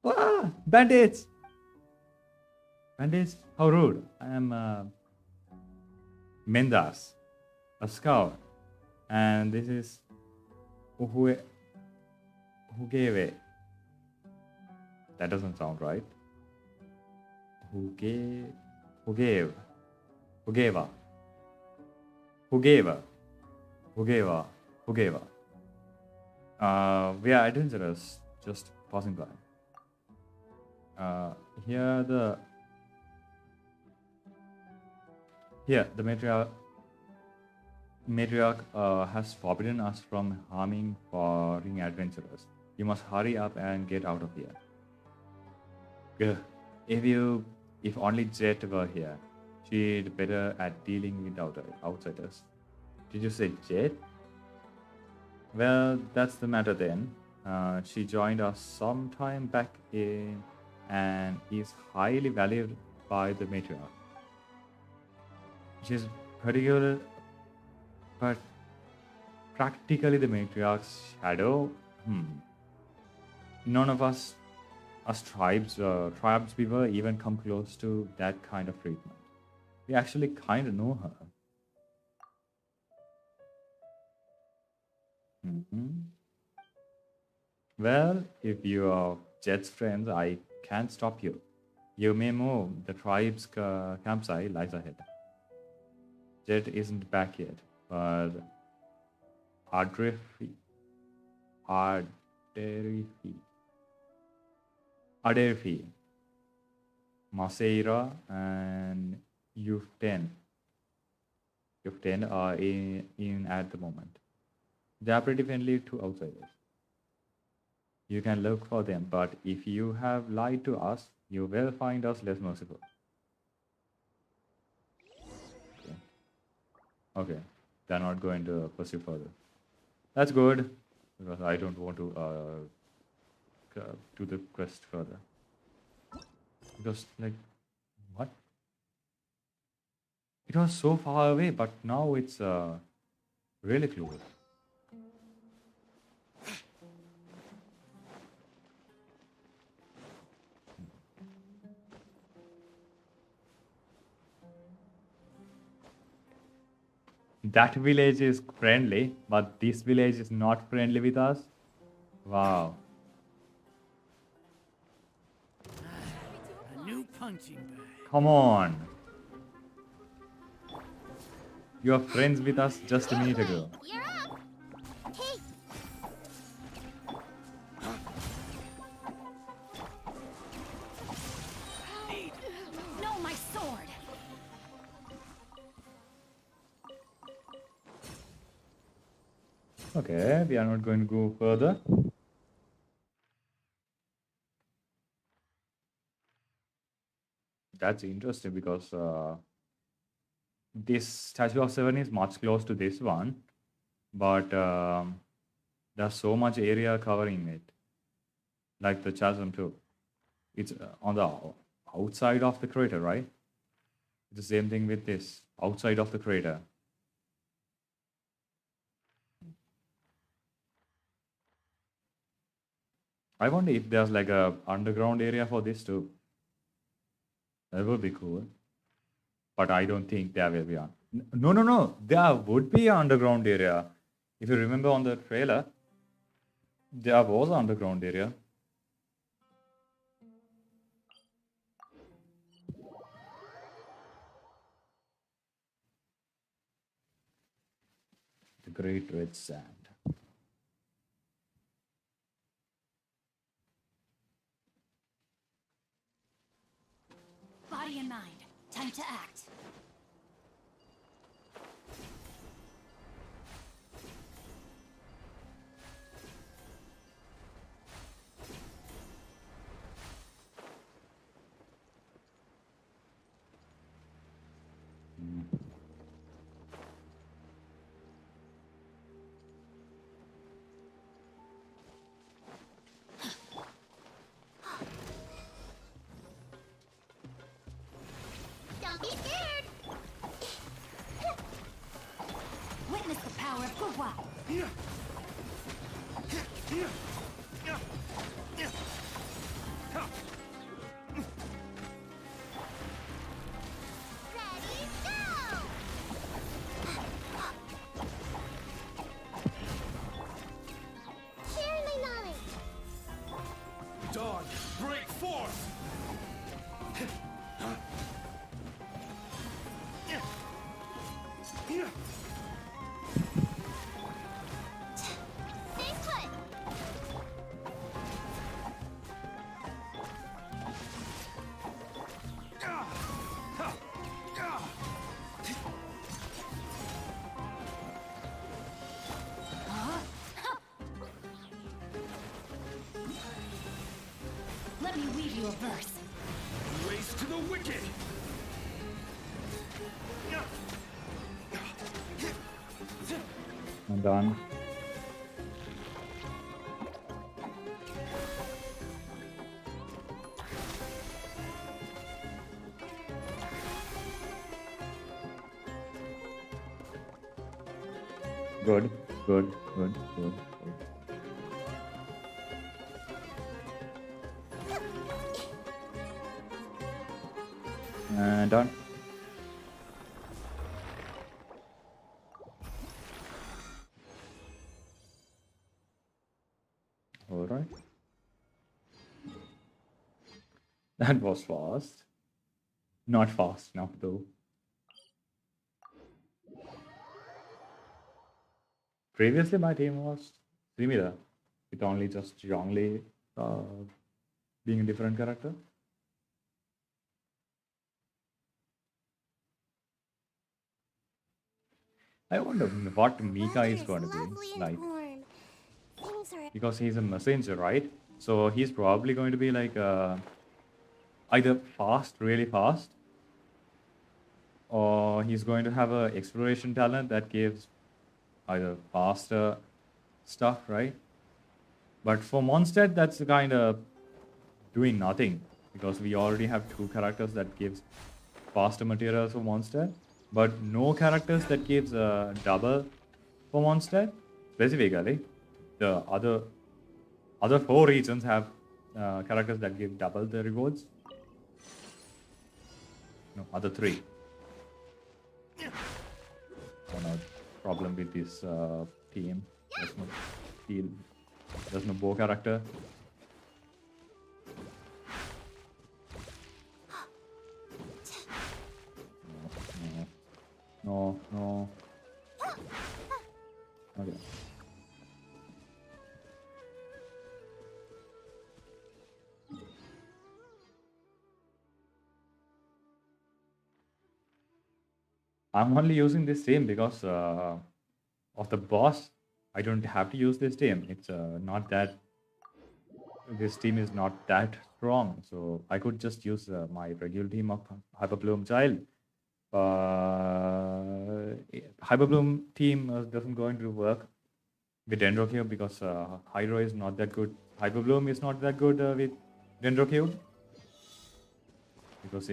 Ah, bandits! Bandits? How rude. I am Mendas, a scout. And this is who gave it? That doesn't sound right. who gave, who gave her, who gave her, who gave her, who gave her. We are adventurers, just passing by. Here the matriarch has forbidden us from harming foreign adventurers. You must hurry up and get out of here. Ugh. If only Jet were here, she'd better at dealing with outsiders. Did you say Jet? Well, that's the matter then. She joined us some time back in and is highly valued by the matriarch. She's but practically the matriarch's shadow. None of us tribes people even come close to that kind of treatment. We actually kind of know her. Well, if you are Jet's friends, I can't stop you. You may move. The tribe's campsite lies ahead. Jet isn't back yet, but Adelphi, Maseira, and Yuften are in at the moment. They are pretty friendly to outsiders. You can look for them, but if you have lied to us, you will find us less merciful. Okay, they're not going to pursue further. That's good, because I don't want to do the quest further. Because, like, what? It was so far away, but now it's really close. That village is friendly, but this village is not friendly with us. Wow. A new punching bag. Come on. You are friends with us just a minute ago. You're up. Hey, No, my sword! Okay, we are not going to go further. That's interesting because this Statue of Seven is much close to this one, but there's so much area covering it, like the chasm too. It's on the outside of the crater, right? It's the same thing with this, outside of the crater. I wonder if there's like a underground area for this too. That would be cool. But I don't think there will be one. No. There would be an underground area. If you remember on the trailer, there was an underground area. The Great Red Sand. Body and mind. Time to act. don't be scared. Witness the power of Gurwa. Ready, go! Share my knowledge. Dawn, break forth! Stay put. Let me weave you a verse. Race to the wicked! I'm done. Good, good, good, good, good. And done. All right. That was fast. Not fast enough though. Previously, my team was similar, with only just Zhongli being a different character. I wonder what Mika is going to Lovely be and like, warm. Things are because he's a messenger, right? So he's probably going to be like either fast, really fast, or he's going to have a exploration talent that gives either faster stuff, right? But for Mondstadt, that's kind of doing nothing, because we already have two characters that gives faster materials for Mondstadt, but no characters that gives double for Mondstadt. Specifically, the other four regions have characters that give double the rewards. No, other three. Oh no, problem with this team. There's no heal. There's no bow character. No, no. Okay. I'm only using this team because of the boss. I don't have to use this team. It's not that. This team is not that strong, so I could just use my regular team of Hyperbloom Child. Hyperbloom team doesn't going to work with Dendrocube because Hydro is not that good. Hyperbloom is not that good with Dendrocube because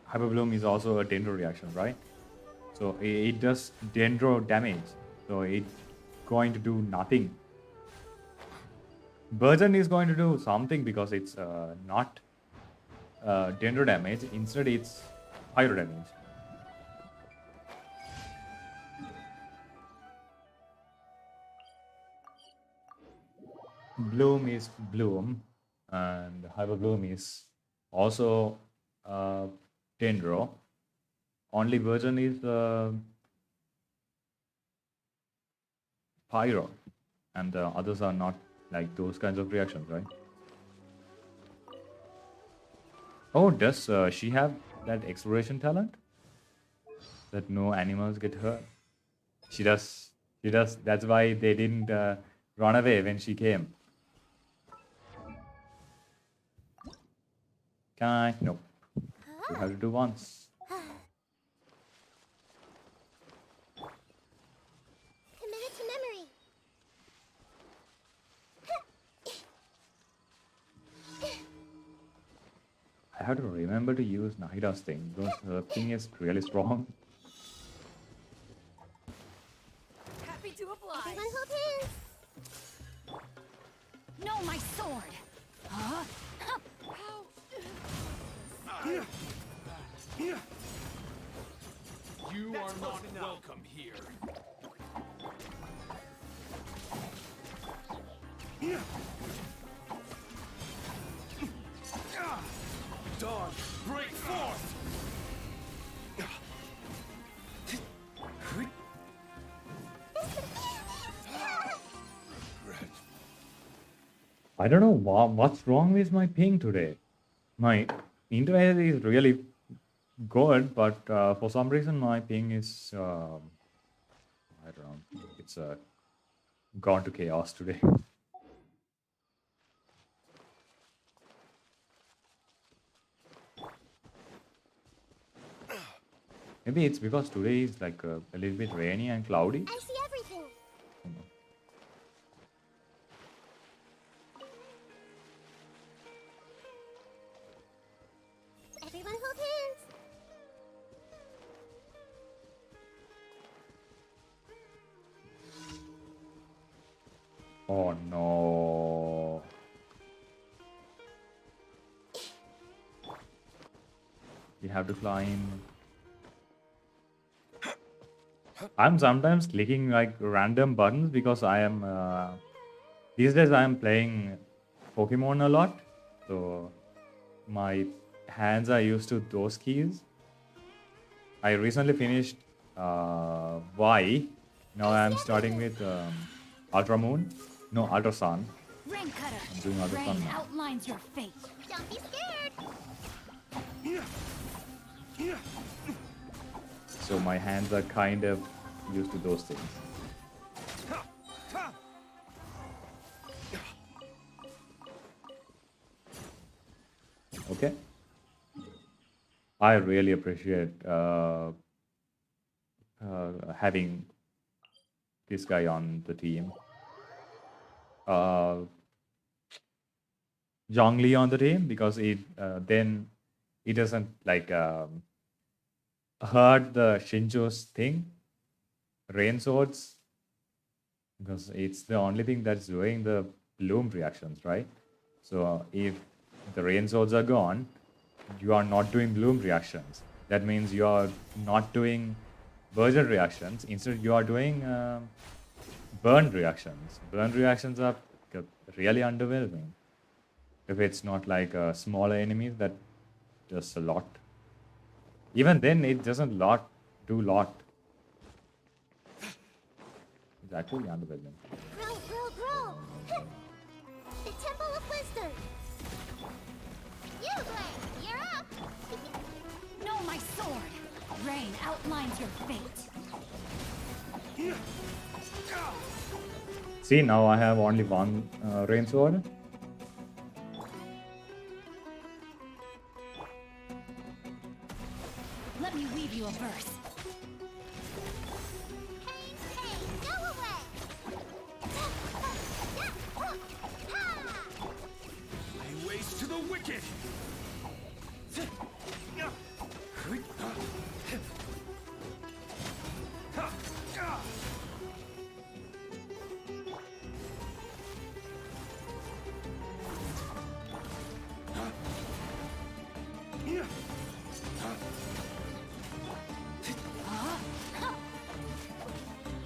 Hyperbloom is also a Dendro reaction, right? So it does Dendro damage, so it's going to do nothing. Burden is going to do something because it's not Dendro damage, instead it's Hydro damage. Bloom is Bloom, and Hyper Bloom is also Dendro. Only version is Pyro, and the others are not like those kinds of reactions, right? Oh, does she have that exploration talent? That no animals get hurt? She does. She does. That's why they didn't run away when she came. Can I? Nope. You have to do once. Committed to memory. I have to remember to use Nahida's thing because her thing is really strong. Happy to oblige. Everyone hold hands. No, my sword. Huh? You are not welcome here. Dawn, break forth! I don't know what's wrong with my ping today. My internet is really good, but for some reason my ping is I don't know. It's gone to chaos today. Maybe it's because today is like a little bit rainy and cloudy. I see everything. Everyone hold hands. Oh no. We have to climb. I'm sometimes clicking like random buttons because I am these days I am playing Pokemon a lot. So my hands are used to those keys. I recently finished Y. Now I'm starting with Ultra Moon. No, Ultra Sun. Rain cutter. I'm doing Ultra Sun Rain now. outlines your fate. Don't be scared. So my hands are kind of used to those things. Okay. I really appreciate having this guy on the team. Zhongli on the team because it then it doesn't like hurt the Shinjo's thing, rain swords, because it's the only thing that's doing the bloom reactions, right? So if the rain swords are gone, you are not doing bloom reactions. That means you are not doing Virgin reactions. Instead, you are doing burn reactions. Burn reactions are really underwhelming. If it's not like smaller enemies that does a lot. Even then, it doesn't do lot. It's actually underwhelming. Grow. The Temple of Wisdom. You, Blade, you're up. Know my sword. Rain outlines your fate. See, now I have only one rain sword. Let me weave you a verse. Hey, go away. Lay waste to the wicked!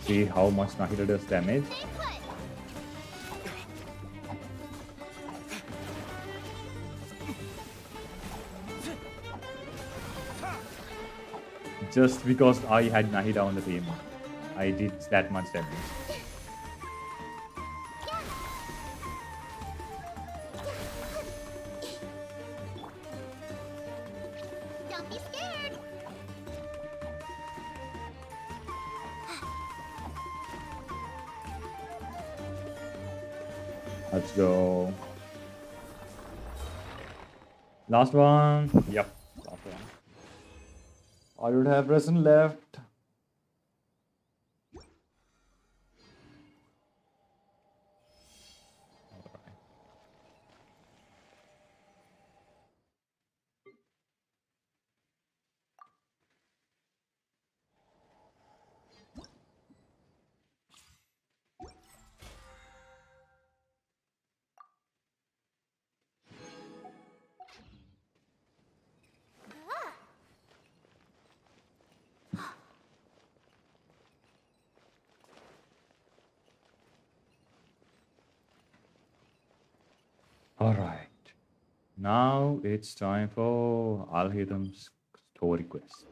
See how much Nahida does damage. Stay put. Just because I had Nahida on the team, I did that much damage. Don't be scared. Let's go. Last one. Yep, last one. I would have resin left. All right. Now it's time for Alhaitham's story quest.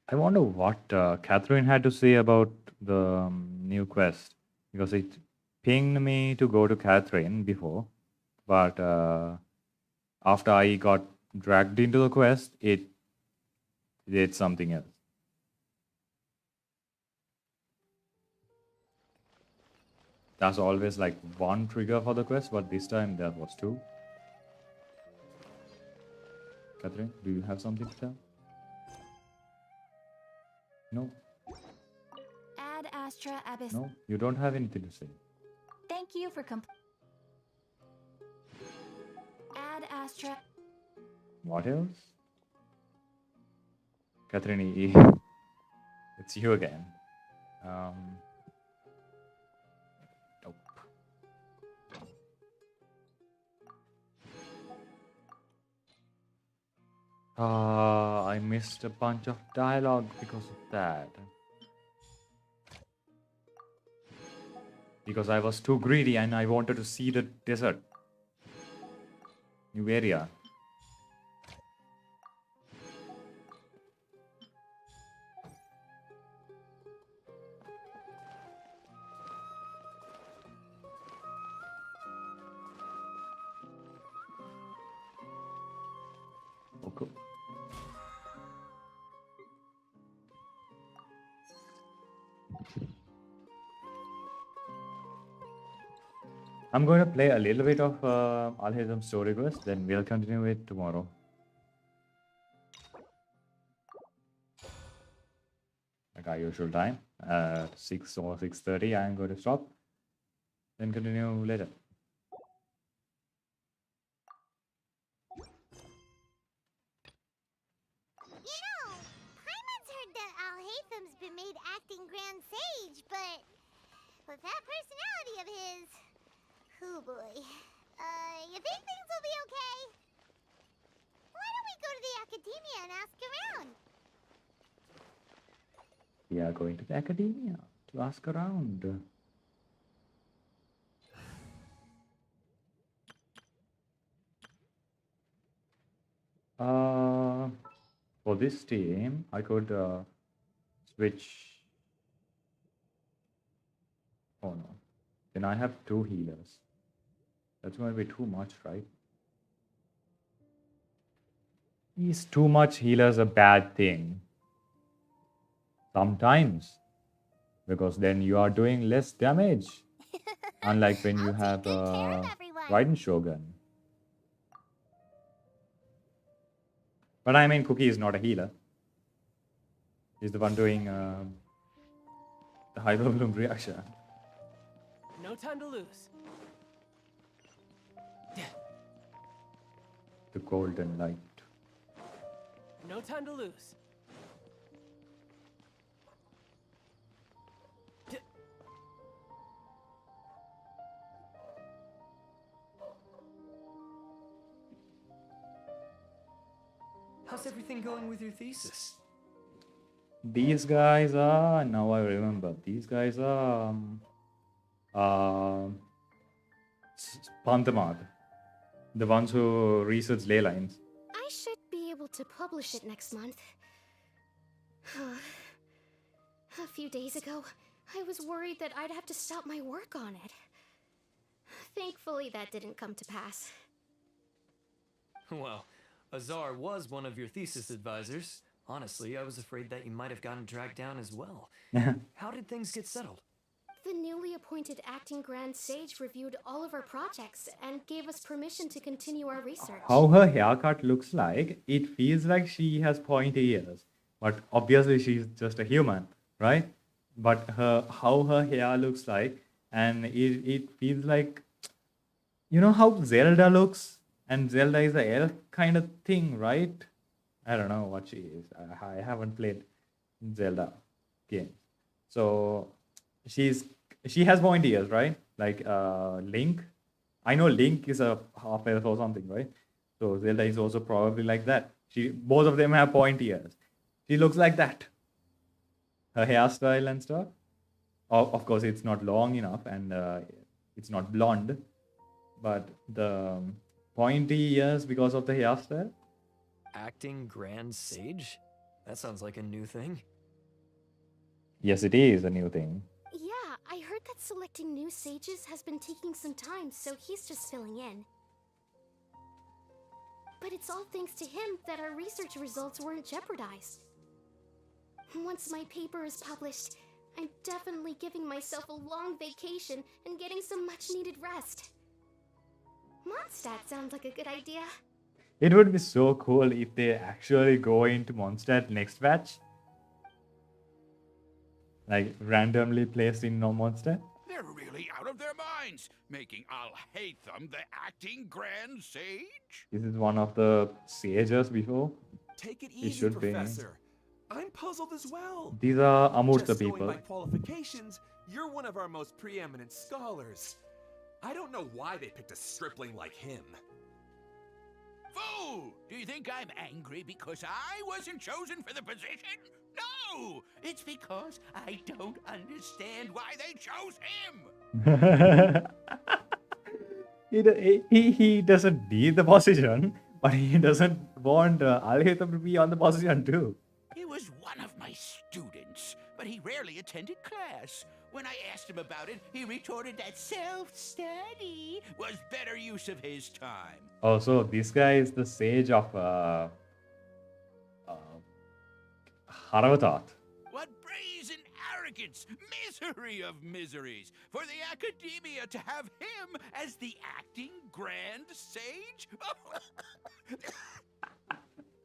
I wonder what Catherine had to say about the new quest, because it pinged me to go to Catherine before, but after I got dragged into the quest, it did something else. That's always like one trigger for the quest, but this time there was two. Catherine, do you have something to tell? No, Ad Astra Abyss. no, you don't have anything to say. Thank you for Ad Astra. What else? Catherine, it's you again. Nope. I missed a bunch of dialogue because of that. Because I was too greedy and I wanted to see the desert. New area. Okay. I'm going to play a little bit of Alhaitham story quest, then we'll continue it tomorrow. Like our usual time, 6 or 6:30. I'm going to stop, then continue later. You know, Paimon's heard that Alhaitham's been made acting Grand Sage, but with that personality of his, oh boy. You think things will be okay? Why don't we go to the academia and ask around? We are going to the academia to ask around. For this team, I could switch. Oh no. Then I have 2 healers. That's going to be too much, right? Is too much healers a bad thing? Sometimes. Because then you are doing less damage. Unlike when you I'll have take good care of everyone. Raiden Shogun. But I mean, Cookie is not a healer. He's the one doing the hyper bloom reaction. No time to lose. The golden light. No time to lose. How's everything going with your thesis? These guys are, now I remember, these guys are Pantamad, the ones who research ley lines. I should be able to publish it next month. A few days ago, I was worried that I'd have to stop my work on it. Thankfully, that didn't come to pass. Well, Azar was one of your thesis advisors. Honestly, I was afraid that you might have gotten dragged down as well. How did things get settled? The newly appointed acting Grand Sage reviewed all of our projects and gave us permission to continue our research. How her haircut looks like, it feels like she has pointy ears. But obviously she's just a human, right? But how her hair looks like, and it feels like, you know how Zelda looks? And Zelda is a elf kind of thing, right? I don't know what she is. I haven't played Zelda games. So she has pointy ears, right? Like Link. I know Link is a half elf or something, right? So Zelda is also probably like that. Both of them have pointy ears. She looks like that. Her hairstyle and stuff. Of course, it's not long enough and it's not blonde, but the pointy ears because of the hairstyle. Acting Grand Sage? That sounds like a new thing. Yes, it is a new thing. Yeah, I heard that selecting new sages has been taking some time, so he's just filling in. But it's all thanks to him that our research results weren't jeopardized. Once my paper is published, I'm definitely giving myself a long vacation and getting some much-needed rest. Mondstadt sounds like a good idea. It would be so cool if they actually go into Mondstadt next batch. Like randomly placed in no Mondstadt. They're really out of their minds, making Alhaitham the acting Grand Sage? This is one of the sages before. Take it It easy, should be. Professor. I'm puzzled as well. These are Amurta Just people. going by qualifications, you're one of our most preeminent scholars. I don't know why they picked a stripling like him. Fool! Do you think I'm angry because I wasn't chosen for the position? No! It's because I don't understand why they chose him! he doesn't need the position, but he doesn't want Alhaitham to be on the position too. He was one of my students, but he rarely attended class. When I asked him about it, he retorted that self-study was better use of his time. Oh, so this guy is the sage of Haravatat. What brazen arrogance, misery of miseries, for the academia to have him as the acting Grand Sage?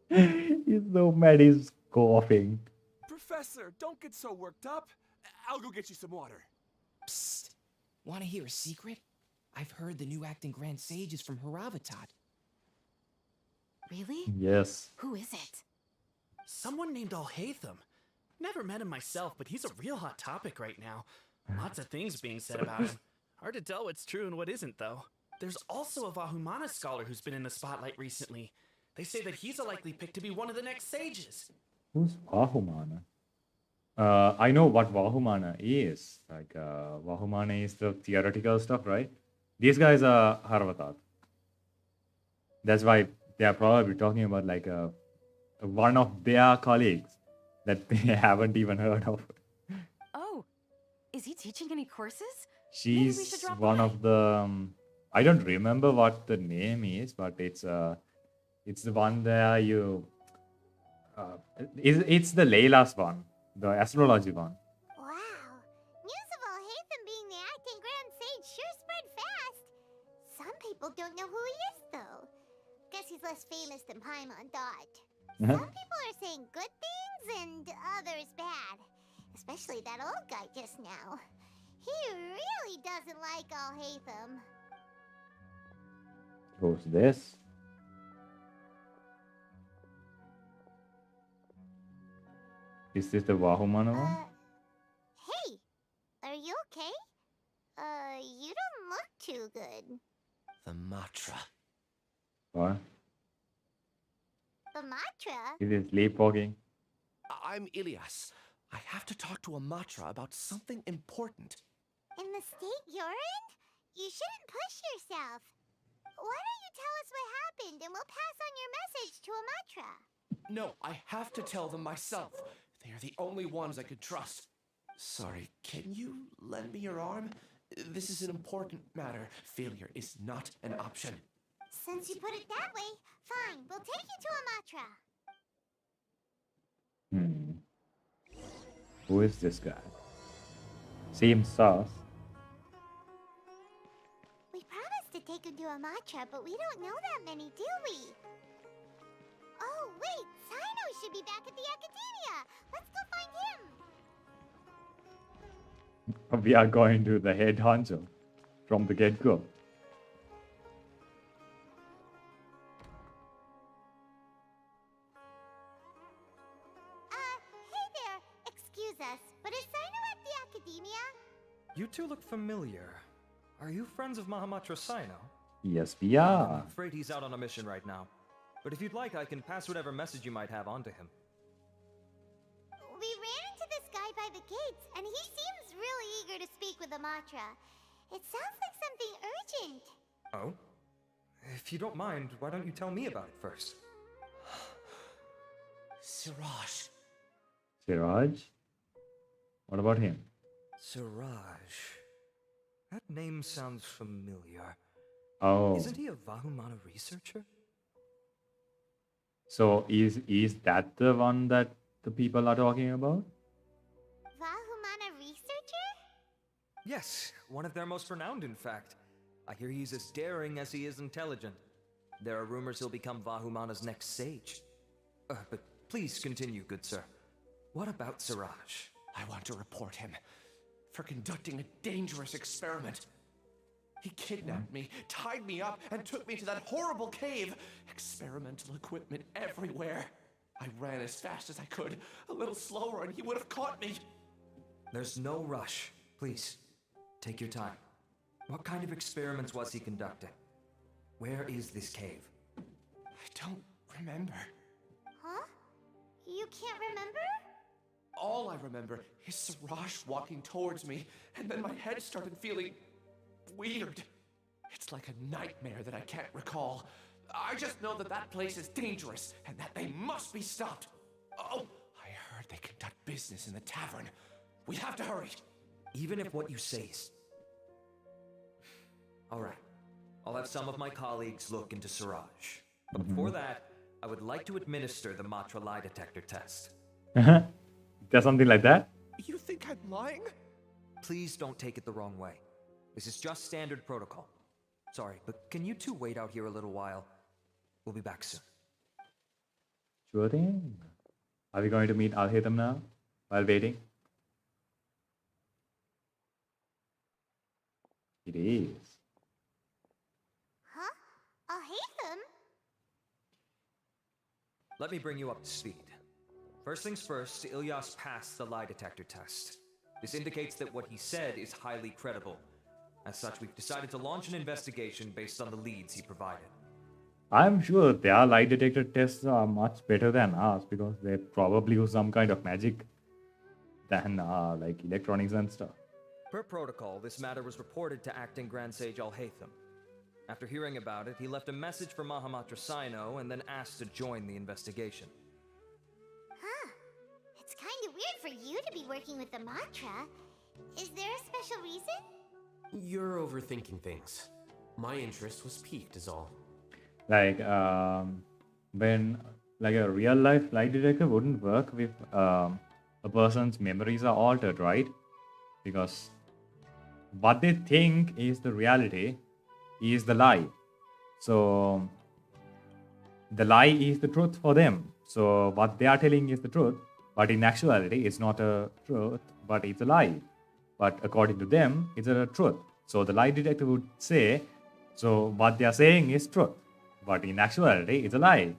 He's so mad, he's coughing. Professor, don't get so worked up. I'll go get you some water. Psst. Want to hear a secret? I've heard the new acting Grand Sage is from Haravatat. Really? Yes. Who is it? Someone named Alhaitham. Never met him myself, but he's a real hot topic right now. Lots of things being said about him. Hard to tell what's true and what isn't, though. There's also a Vahumana scholar who's been in the spotlight recently. They say that he's a likely pick to be one of the next sages. Who's Vahumana? I know what Vahumana is. Like, Vahumana is the theoretical stuff, right? These guys are Haravatat. That's why they are probably talking about like one of their colleagues that they haven't even heard of. Oh, is he teaching any courses? She's one of the. I don't remember what the name is, but it's the one there you. It's the Layla's one, the astrology one. Wow. News of Alhaitham being the acting Grand Sage sure spread fast. Some people don't know who he is, though. Guess he's less famous than Paimon thought. Some people are saying good things and others bad. Especially that old guy just now. He really doesn't like Alhaitham. Who's this? Is this the Vahumana one? Hey, are you okay? You don't look too good. The Matra. What? The Matra? Is it sleepwalking? I'm Ilias. I have to talk to a Matra about something important. In the state you're in? You shouldn't push yourself. Why don't you tell us what happened and we'll pass on your message to a Matra? No, I have to tell them myself. They are the only ones I could trust. Sorry, can you lend me your arm? This is an important matter. Failure is not an option. Since you put it that way, fine, we'll take you to a Matra. Who is this guy? Seems sus. We promised to take him to a Matra, but we don't know that many, do we? Oh, wait, Sino should be back at the Academia. Let's go find him. We are going to the head honcho from the get-go. Hey there, excuse us, but is Sino at the Academia? You two look familiar. Are you friends of Mahamatra Sino? Yes, we are. I'm afraid he's out on a mission right now. But if you'd like, I can pass whatever message you might have on to him. We ran into this guy by the gates, and he seems really eager to speak with a Matra. It sounds like something urgent. Oh? If you don't mind, why don't you tell me about it first? Siraj. Siraj? What about him? Siraj. That name sounds familiar. Oh, Isn't he a Vahumana researcher? so is that the one that the people are talking about? Vahumana researcher? Yes, one of their most renowned, in fact. I hear he's as daring as he is intelligent. There are rumors he'll become Vahumana's next sage. But please continue, good sir. What about Siraj? I want to report him for conducting a dangerous experiment. He kidnapped me, tied me up, and took me to that horrible cave. Experimental equipment everywhere. I ran as fast as I could, a little slower, and he would have caught me. There's no rush. Please, take your time. What kind of experiments was he conducting? Where is this cave? I don't remember. Huh? You can't remember? All I remember is Siraj walking towards me, and then my head started feeling weird. It's like a nightmare that I can't recall. I just know that that place is dangerous, and that they must be stopped. Oh, I heard they conduct business in the tavern. We have to hurry. Even if what you say is... Alright. I'll have some of my colleagues look into Siraj. But before that, I would like to administer the Matra lie detector test. There's something like that? You think I'm lying? Please don't take it the wrong way. This is just standard protocol. Sorry, but can you two wait out here a little while? We'll be back soon. Sure thing. Are we going to meet Alhaitham now while waiting? It is. Huh? Alhaitham? Let me bring you up to speed. First things first, Ilyas passed the lie detector test. This indicates that what he said is highly credible. As such, we've decided to launch an investigation based on the leads he provided. I'm sure their lie detector tests are much better than ours because they probably use some kind of magic than like electronics and stuff. Per protocol, this matter was reported to Acting Grand Sage Alhaitham. After hearing about it, he left a message for Mahamatra Sino and then asked to join the investigation. Huh. It's kind of weird for you to be working with the mantra. Is there a special reason? You're overthinking things. My interest was piqued is all. Like when like a real life lie detector wouldn't work if a person's memories are altered, right? Because what they think is the reality is the lie. So the lie is the truth for them. So what they are telling is the truth, but in actuality it's not a truth, but it's a lie. But according to them, it's a truth. So the lie detector would say, so what they are saying is truth, but in actuality it's a lie.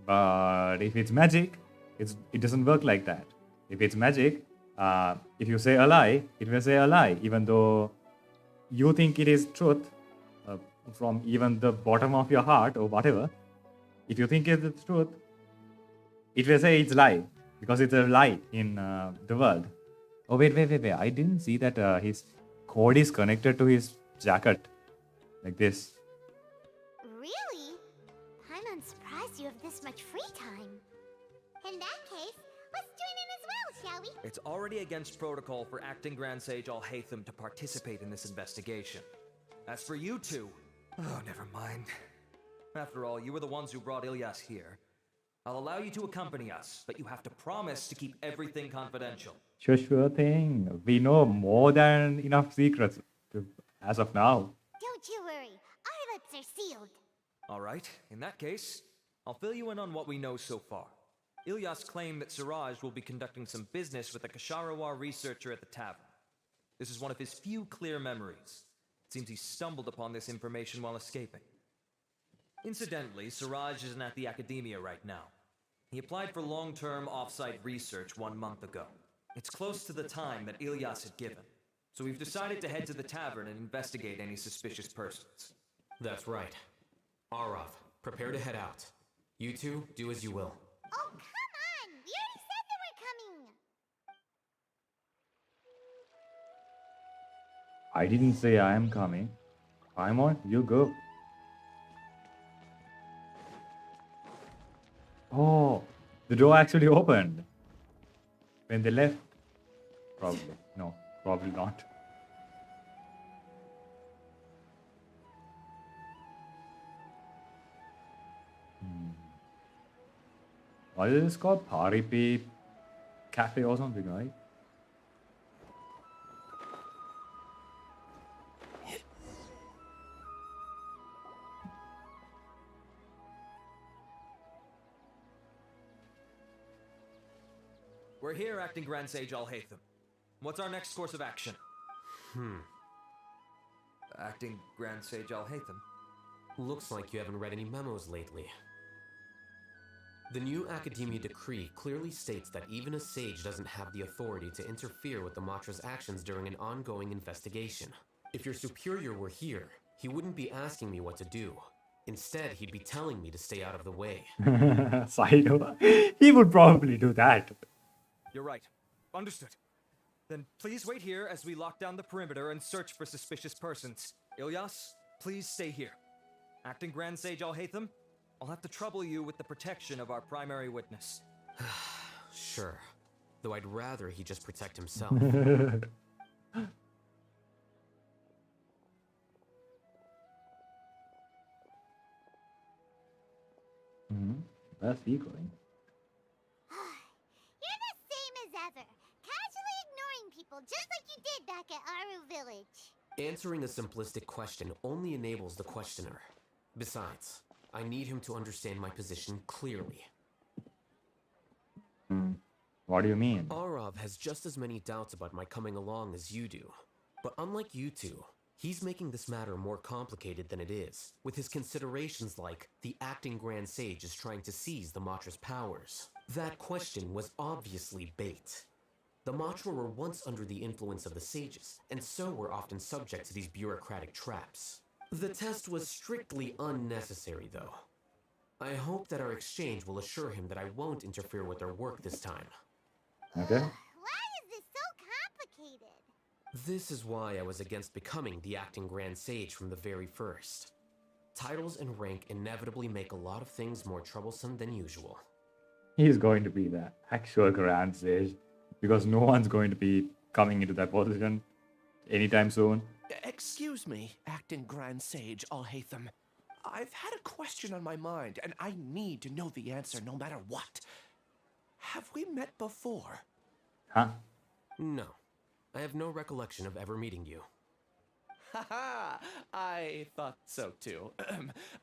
But if it's magic, it doesn't work like that. If it's magic, if you say a lie, it will say a lie, even though you think it is truth from even the bottom of your heart or whatever. If you think it's the truth, it will say it's lie because it's a lie in the world. Oh wait! I didn't see that his cord is connected to his jacket like this. Really? I'm surprised you have this much free time. In that case, let's join in as well, shall we? It's already against protocol for Acting Grand Sage Alhaitham to participate in this investigation. As for you two... Oh, never mind. After all, you were the ones who brought Ilyas here. I'll allow you to accompany us, but you have to promise to keep everything confidential. Sure thing. We know more than enough secrets as of now. Don't you worry. Our lips are sealed. Alright, in that case, I'll fill you in on what we know so far. Ilyas claimed that Siraj will be conducting some business with a Kasharawar researcher at the tavern. This is one of his few clear memories. It seems he stumbled upon this information while escaping. Incidentally, Siraj isn't at the academia right now. He applied for long-term off-site research 1 month ago. It's close to the time that Ilyas had given, so we've decided to head to the tavern and investigate any suspicious persons. That's right. Arav, prepare to head out. You two, do as you will. Oh, come on! We already said that we're coming! I didn't say I am coming. Paimon, you go. Oh, The door actually opened when they left. Probably. No, probably not. What is this called? Paripi Cafe or something, right? We're here, Acting Grand Sage Alhaitham. What's our next course of action? Acting Grand Sage Alhaitham. Looks like you haven't read any memos lately. The new Academia decree clearly states that even a sage doesn't have the authority to interfere with the Matra's actions during an ongoing investigation. If your superior were here, he wouldn't be asking me what to do. Instead, he'd be telling me to stay out of the way. Saito. He would probably do that. You're right. Understood. Then please wait here as we lock down the perimeter and search for suspicious persons. Ilyas, please stay here. Acting Grand Sage Alhaitham, I'll have to trouble you with the protection of our primary witness. Sure. Though I'd rather he just protect himself. Where's he going? You're the same as ever. Casually ignoring people just like you did back at Aru Village. Answering a simplistic question only enables the questioner. Besides, I need him to understand my position clearly. What do you mean? Arav has just as many doubts about my coming along as you do. But unlike you two, he's making this matter more complicated than it is, with his considerations like the acting Grand Sage is trying to seize the Matra's powers. That question was obviously bait. The Matra were once under the influence of the sages, and so were often subject to these bureaucratic traps. The test was strictly unnecessary, though. I hope that our exchange will assure him that I won't interfere with their work this time. Okay. Why is this so complicated? This is why I was against becoming the acting Grand Sage from the very first. Titles and rank inevitably make a lot of things more troublesome than usual. He's going to be the actual Grand Sage because no one's going to be coming into that position anytime soon. Excuse me, Acting Grand Sage Alhaitham. I've had a question on my mind, and I need to know the answer no matter what. Have we met before? Huh? No. I have no recollection of ever meeting you. Haha, I thought so too.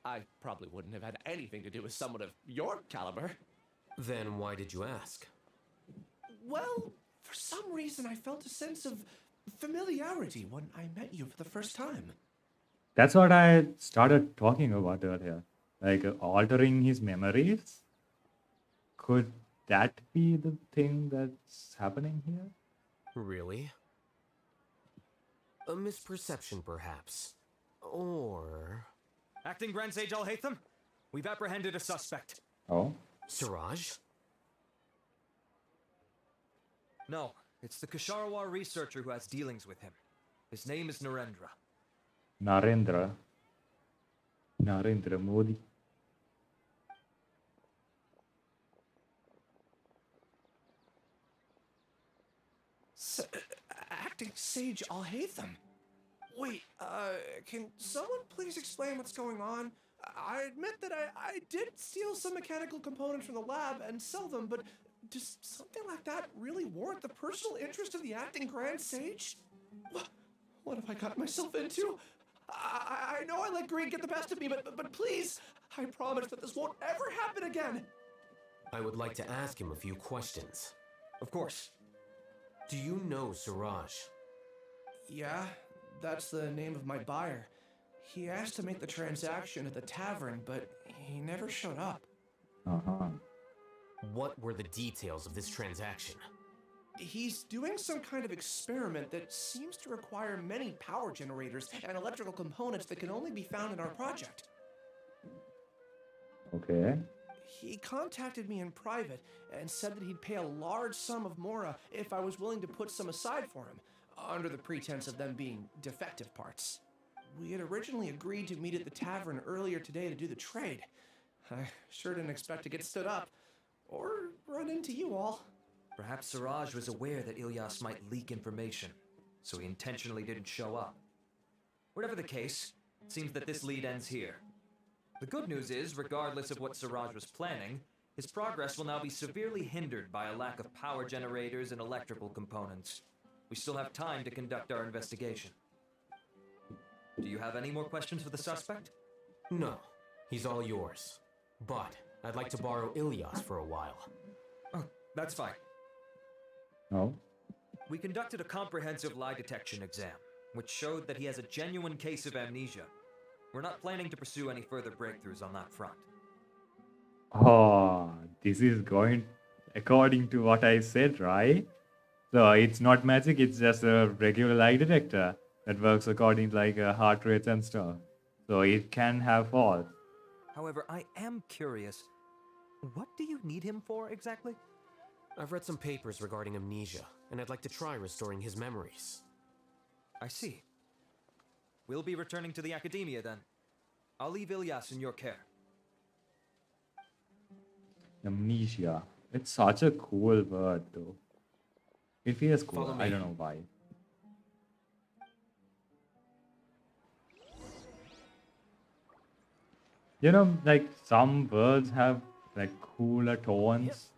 I probably wouldn't have had anything to do with someone of your caliber. Then why did you ask? Well, for some reason I felt a sense of familiarity when I met you for the first time. That's what I started talking about earlier. Like altering his memories. Could that be the thing that's happening here? Really? A misperception, perhaps. Or... Acting Grand Sage Alhaitham, we've apprehended a suspect. Oh? Siraj? No, it's the Kasharawar researcher who has dealings with him. His name is Narendra. Narendra Modi. Acting Sage Alhaitham. Wait, can someone please explain what's going on? I admit that I did steal some mechanical components from the lab and sell them, but does something like that really warrant the personal interest of the Acting Grand Sage? What have I got myself into? I know I let greed get the best of me, but please, I promise that this won't ever happen again. I would like to ask him a few questions. Of course. Do you know Siraj? Yeah, that's the name of my buyer. He asked to make the transaction at the tavern, but he never showed up. Uh-huh. What were the details of this transaction? He's doing some kind of experiment that seems to require many power generators and electrical components that can only be found in our project. Okay. He contacted me in private and said that he'd pay a large sum of Mora if I was willing to put some aside for him, under the pretense of them being defective parts. We had originally agreed to meet at the tavern earlier today to do the trade. I sure didn't expect to get stood up. or run into you all. Perhaps Siraj was aware that Ilyas might leak information, so he intentionally didn't show up. Whatever the case, it seems that this lead ends here. The good news is, regardless of what Siraj was planning, his progress will now be severely hindered by a lack of power generators and electrical components. We still have time to conduct our investigation. Do you have any more questions for the suspect? No, he's all yours. But I'd like to borrow Ilyas for a while. Oh, that's fine. No. We conducted a comprehensive lie detection exam, which showed that he has a genuine case of amnesia. We're not planning to pursue any further breakthroughs on that front. Oh, this is going according to what I said, right? So it's not magic, it's just a regular lie detector that works according to like heart rates and stuff. So it can have fault. However, I am curious. What do you need him for exactly? I've read some papers regarding amnesia, and I'd like to try restoring his memories. I see. We'll be returning to the academia then. I'll leave Ilyas in your care. Amnesia. It's such a cool word though. It feels cool. Follow me. I don't know why. You know, like some words have like cooler tones.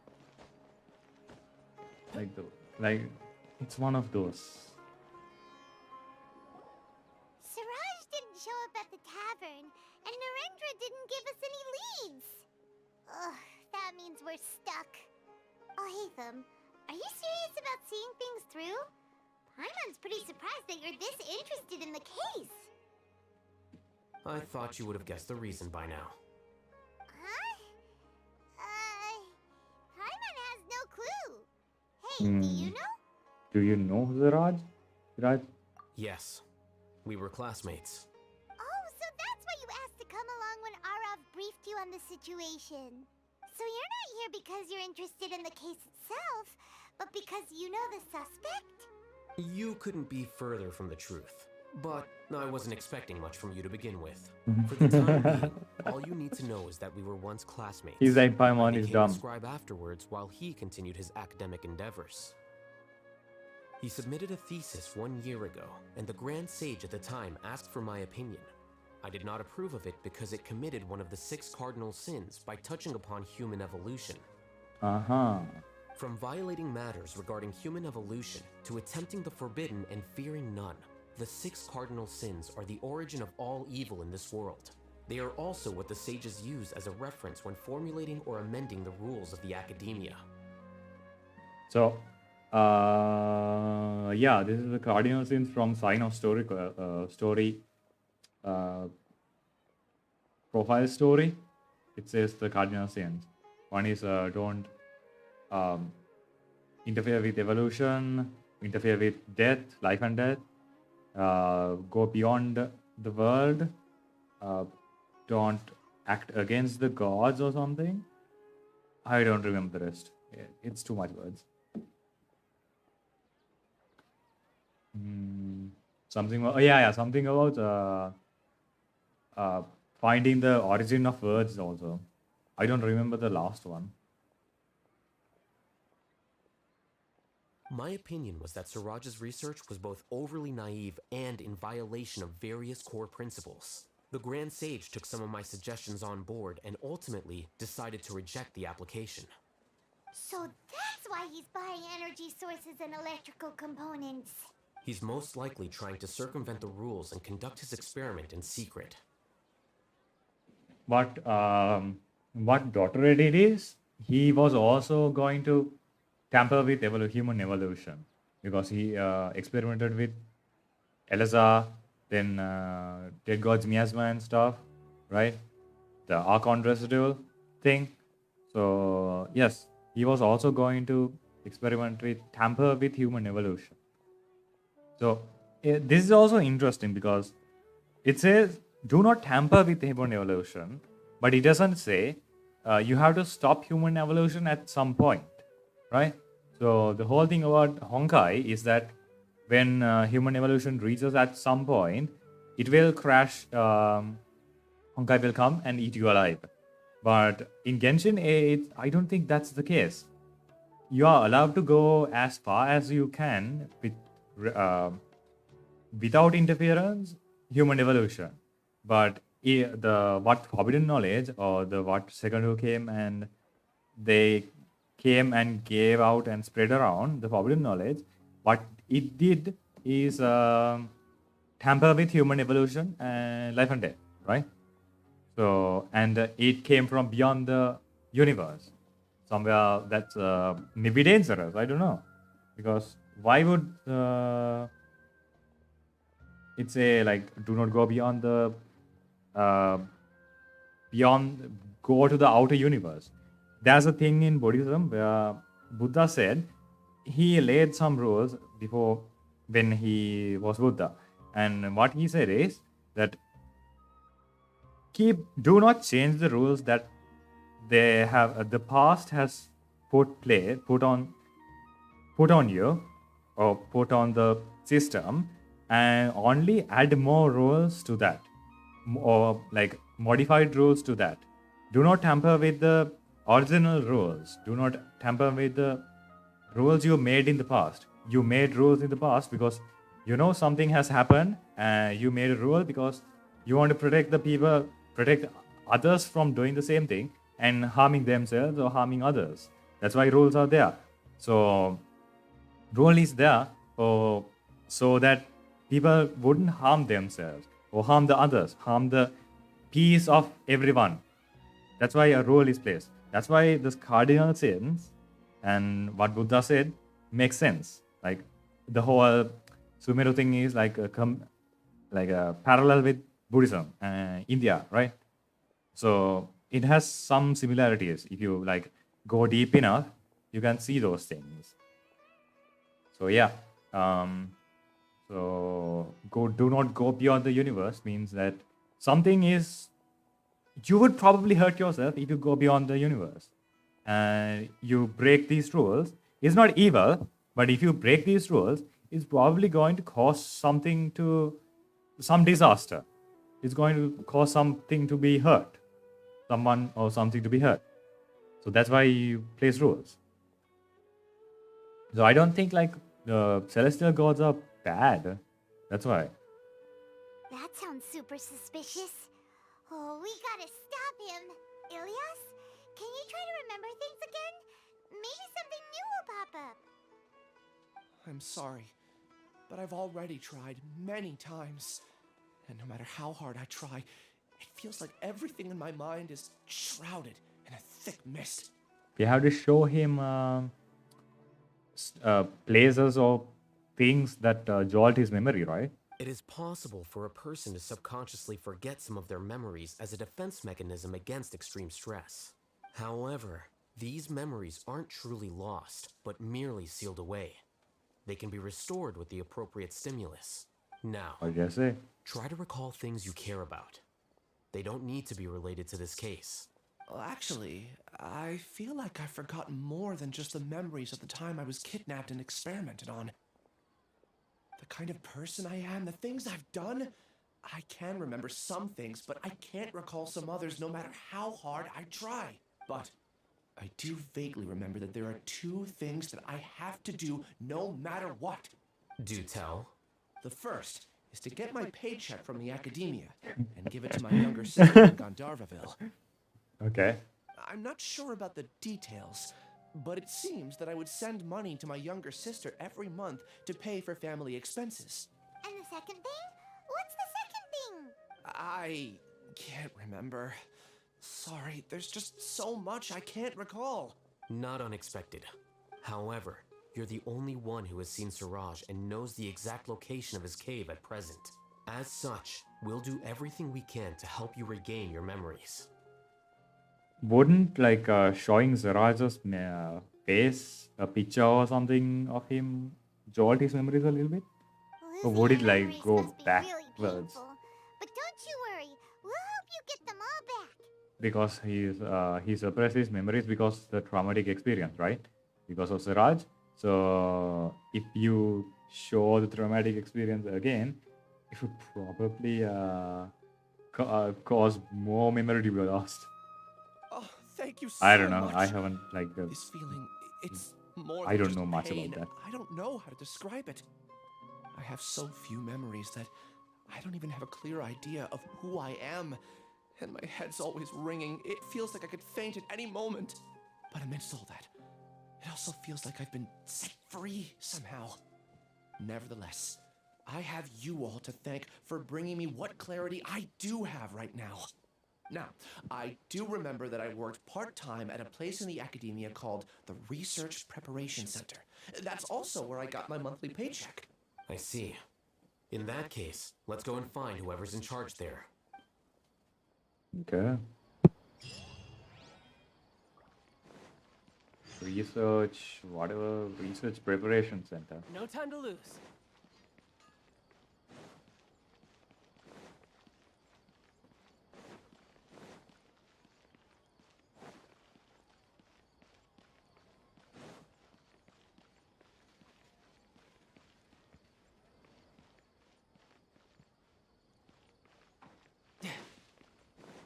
Like it's one of those. Siraj didn't show up at the tavern, and Narendra didn't give us any leads. Ugh, that means we're stuck. Alhaitham, are you serious about seeing things through? Paimon's pretty surprised that you're this interested in the case. I thought you would have guessed the reason by now. Huh? Paimon has no clue. Hey, Hmm. do you know? Do you know Siraj? Siraj? Yes, we were classmates. Oh, so that's why you asked to come along when Arav briefed you on the situation. So you're not here because you're interested in the case itself, but because you know the suspect? You couldn't be further from the truth. But I wasn't expecting much from you to begin with. Mhm. For the time being, all you need to know is that we were once classmates. He's like, Paimon I is became a dumb. scribe afterwards while he continued his academic endeavors. He submitted a thesis 1 year ago, and the Grand Sage at the time asked for my opinion. I did not approve of it because it committed one of the 6 cardinal sins by touching upon human evolution. Uh-huh. From violating matters regarding human evolution to attempting the forbidden and fearing none, the 6 cardinal sins are the origin of all evil in this world. They are also what the sages use as a reference when formulating or amending the rules of the academia. So, yeah, this is the cardinal sins from Sign of Story, profile story. It says the cardinal sins. One is don't interfere with evolution, interfere with death, life and death, go beyond the world, don't act against the gods or something. I don't remember the rest. It's too much words. Something. Oh, yeah, something about finding the origin of words also. I don't remember the last one. My opinion was that Siraj's research was both overly naive and in violation of various core principles. The Grand Sage took some of my suggestions on board and ultimately decided to reject the application. So that's why he's buying energy sources and electrical components. He's most likely trying to circumvent the rules and conduct his experiment in secret. What doctorate it is, he was also going to tamper with human evolution because he experimented with Eliza, then Dead God's Miasma and stuff, right? The Archon residual thing. So yes, he was also going to experiment with tamper with human evolution. So this is also interesting because it says do not tamper with human evolution, but it doesn't say you have to stop human evolution at some point, right? So the whole thing about Honkai is that when human evolution reaches at some point, it will crash. Honkai will come and eat you alive. But in Genshin 8, I don't think that's the case. You are allowed to go as far as you can without interference, human evolution. But the what forbidden knowledge or the what second who came and they came and gave out and spread around the forbidden knowledge, what it did is tamper with human evolution and life and death, right? So, and it came from beyond the universe, somewhere that's maybe dangerous. I don't know, because why would it say like do not go beyond the uh, go to the outer universe? There's a thing in Buddhism where Buddha said he laid some rules before when he was Buddha, and what he said is that do not change the rules that they have the past has put on you or put on the system, and only add more rules to that, or like modified rules to that. Do not tamper with the original rules. Do not tamper with the rules you made in the past. You made rules in the past because you know something has happened, and you made a rule because you want to protect others from doing the same thing and harming themselves or harming others. That's why rules are there. So rule is there so that people wouldn't harm themselves or harm the others, harm the peace of everyone. That's why a rule is placed. That's why this cardinal sins and what Buddha said makes sense. Like the whole Sumeru thing is like a parallel with Buddhism, India, right? So it has some similarities. If you like go deep enough, you can see those things. So yeah, do not go beyond the universe means that something is, you would probably hurt yourself if you go beyond the universe and you break these rules. It's not evil, but if you break these rules, it's probably going to cause some disaster. It's going to cause something to be hurt, someone or something to be hurt. So that's why you place rules. So I don't think like the celestial gods are bad. That's why. That sounds super suspicious. Oh, we gotta stop him. Ilias, can you try to remember things again? Maybe something new will pop up. I'm sorry, but I've already tried many times. And no matter how hard I try, it feels like everything in my mind is shrouded in a thick mist. We have to show him places or things that jolt his memory, right? It is possible for a person to subconsciously forget some of their memories as a defense mechanism against extreme stress. However, these memories aren't truly lost, but merely sealed away. They can be restored with the appropriate stimulus. Now, I guess so. Try to recall things you care about. They don't need to be related to this case. Well, actually, I feel like I've forgotten more than just the memories of the time I was kidnapped and experimented on. The kind of person I am, the things I've done, I can remember some things, but I can't recall some others no matter how hard I try. But I do vaguely remember that there are two things that I have to do no matter what. Do tell. The first is to get my paycheck from the academia and give it to my younger sister in Gandharvaville. Okay. I'm not sure about the details, but it seems that I would send money to my younger sister every month to pay for family expenses. And the second thing? What's the second thing? I can't remember. Sorry, there's just so much I can't recall. Not unexpected. However, you're the only one who has seen Siraj and knows the exact location of his cave at present. As such, we'll do everything we can to help you regain your memories. Wouldn't like showing Siraj's face, a picture or something of him, jolt his memories a little bit? Or would it like go backwards? But don't you worry, we'll help you get them all back. Because he suppressed his memories because the traumatic experience, right? Because of Siraj. So if you show the traumatic experience again, it would probably cause more memory to be lost. Thank you so I don't know. much. I haven't like. This feeling, it's more I than don't just know much pain. about that. I don't know how to describe it. I have so few memories that I don't even have a clear idea of who I am. And my head's always ringing. It feels like I could faint at any moment. But amidst all that, it also feels like I've been set free somehow. Nevertheless, I have you all to thank for bringing me what clarity I do have right now. Now, I do remember that I worked part-time at a place in the academia called the Research Preparation Center. That's also where I got my monthly paycheck. I see. In that case, let's go and find whoever's in charge there. Okay. Research, whatever, research preparation center. No time to lose.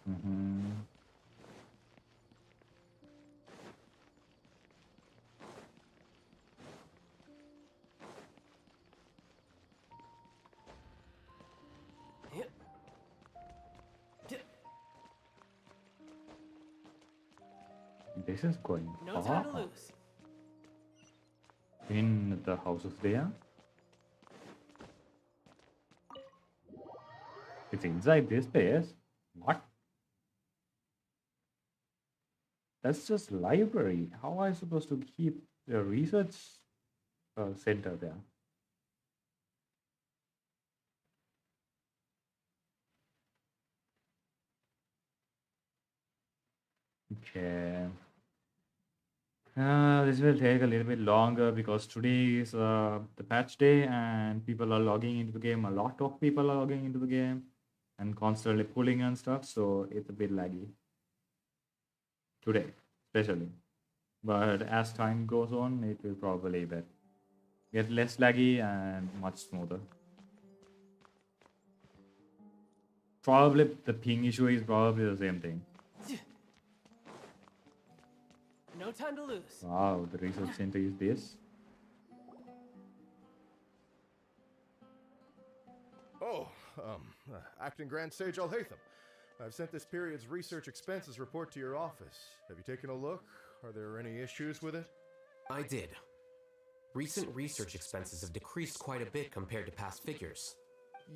Mm-hmm. This is going No far. time to lose. In the House of Dea. It's inside this place. What? That's just library. How am I supposed to keep the research center there? Okay. This will take a little bit longer because today is the patch day and people are logging into the game. A lot of people are logging into the game and constantly pulling and stuff. So it's a bit laggy today, especially. But as time goes on, it will probably get less laggy and much smoother. Probably the ping issue is probably the same thing. No time to lose. Wow, the research center is this. Oh, Acting Grand Sage Alhaitham. I've sent this period's research expenses report to your office. Have you taken a look? Are there any issues with it? I did. Recent research expenses have decreased quite a bit compared to past figures.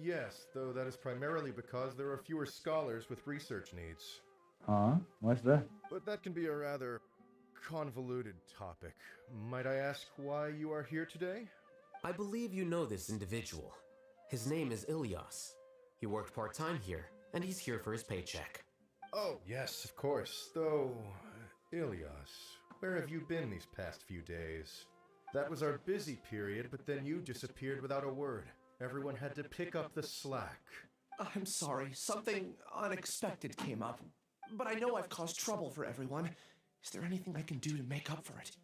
Yes, though that is primarily because there are fewer scholars with research needs. Huh? What's that? But that can be a rather convoluted topic. Might I ask why you are here today? I believe you know this individual. His name is Ilyas. He worked part-time here, and he's here for his paycheck. Oh, yes, of course. Though, Ilyas, where have you been these past few days? That was our busy period, but then you disappeared without a word. Everyone had to pick up the slack. I'm sorry, something unexpected came up. But I know I've caused trouble for everyone. Is there anything I can do to make up for it?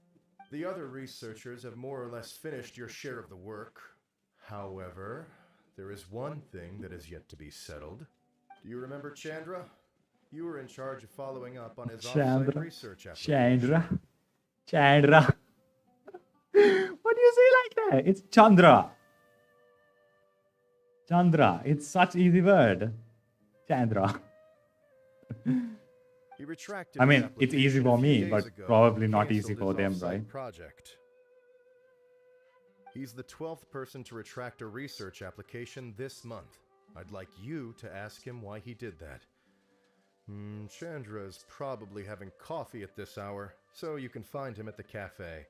The other researchers have more or less finished your share of the work. However, there is one thing that is yet to be settled. Do you remember Chandra? You were in charge of following up on his off-site research application. Chandra. What do you say like that? It's Chandra. Chandra. It's such easy word. Chandra. He retracted I mean, his it's easy application for a few me, days but ago probably and not easy canceled for his them, off-site right? project. He's the 12th person to retract a research application this month. I'd like you to ask him why he did that. Chandra is probably having coffee at this hour, so you can find him at the cafe.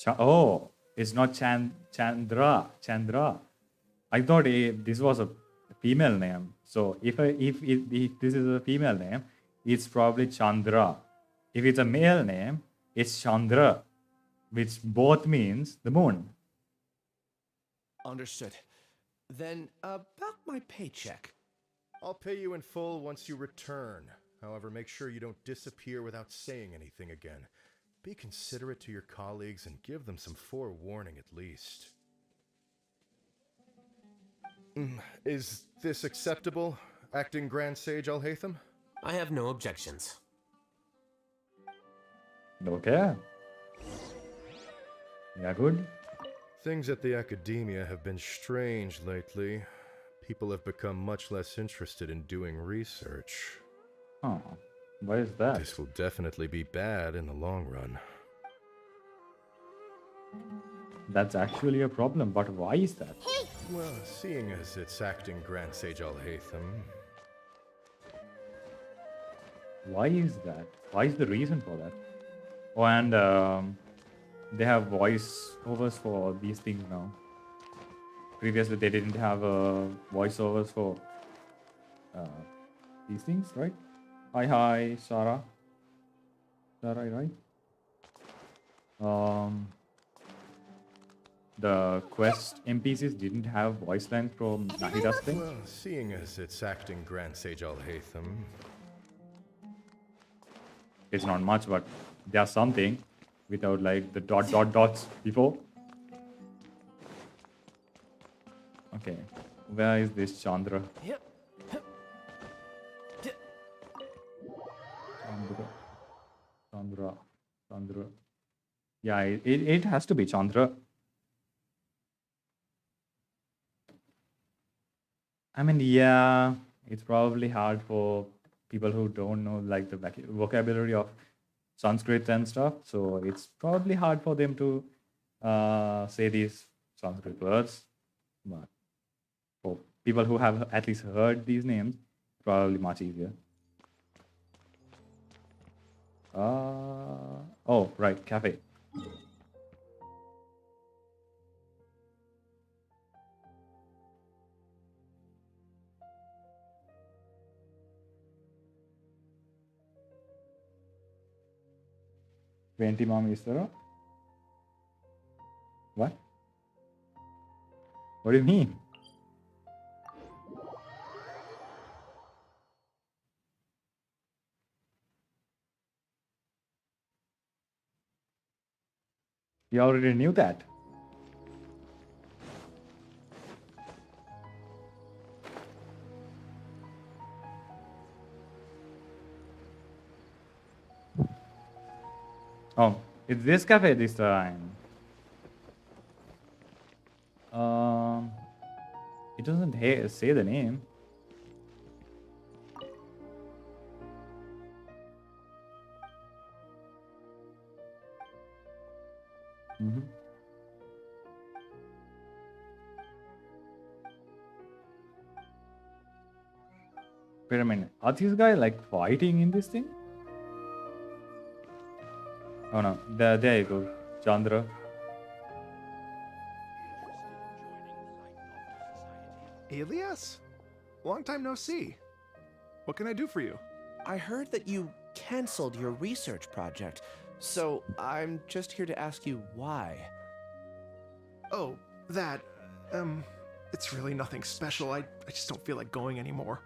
Oh, it's not Chandra. Chandra. I thought this was a female name. So if this is a female name, it's probably Chandra. If it's a male name, it's Chandra, which both means the moon. Understood. Then, about my paycheck. I'll pay you in full once you return. However, make sure you don't disappear without saying anything again. Be considerate to your colleagues and give them some forewarning at least. Is this acceptable, Acting Grand Sage Alhaitham? I have no objections. Okay. Yeah, good. Things at the academia have been strange lately. People have become much less interested in doing research. Oh, why is that? This will definitely be bad in the long run. That's actually a problem, but why is that? Well, seeing as it's acting Grand Sage Alhaitham. Why is that? Why is the reason for that? Oh, and they have voiceovers for these things now. Previously, they didn't have voiceovers for these things, right? Hi, Sarah. Sarah, right? The quest NPCs didn't have voice lines from Nahida's thing. Well, seeing as it's acting Grand Sage Alhaitham. It's not much, but there's something without like the dots before. Okay, where is this Chandra? Chandra. Yeah, it has to be Chandra. I mean, yeah, it's probably hard for people who don't know like the vocabulary of Sanskrit and stuff. So it's probably hard for them to say these Sanskrit words. But for people who have at least heard these names, probably much easier. Oh, right, cafe. Venti mom is there? What? What do you mean? You already knew that. Oh, it's this cafe this time. It doesn't say the name. Wait a minute. Are these guys like fighting in this thing? Oh no, there you go, Chandra. Elias? Long time no see. What can I do for you? I heard that you canceled your research project, so I'm just here to ask you why. Oh, that. It's really nothing special. I just don't feel like going anymore.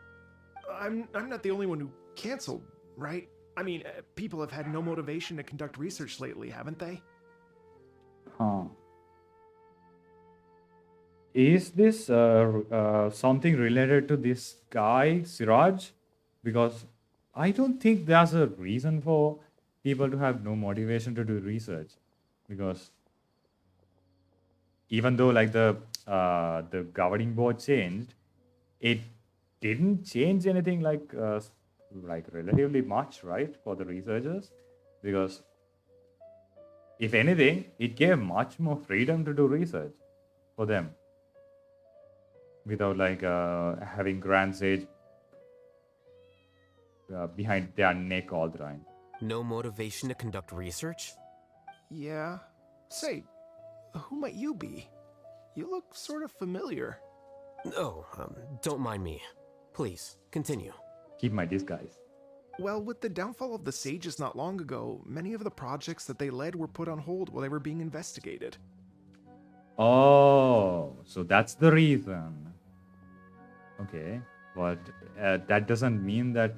I'm not the only one who canceled, right? I mean, people have had no motivation to conduct research lately, haven't they? Huh. Is this something related to this guy, Siraj? Because I don't think there's a reason for people to have no motivation to do research. Because even though like the governing board changed, it didn't change anything like relatively much, right, for the researchers? Because if anything, it gave much more freedom to do research for them without like having Grand Sage behind their neck all the time. No motivation to conduct research? Yeah. Say, who might you be? You look sort of familiar. Oh, don't mind me. Please, continue. Keep my disguise. Well, with the downfall of the Sages not long ago, many of the projects that they led were put on hold while they were being investigated. Oh, so that's the reason. Okay, but that doesn't mean that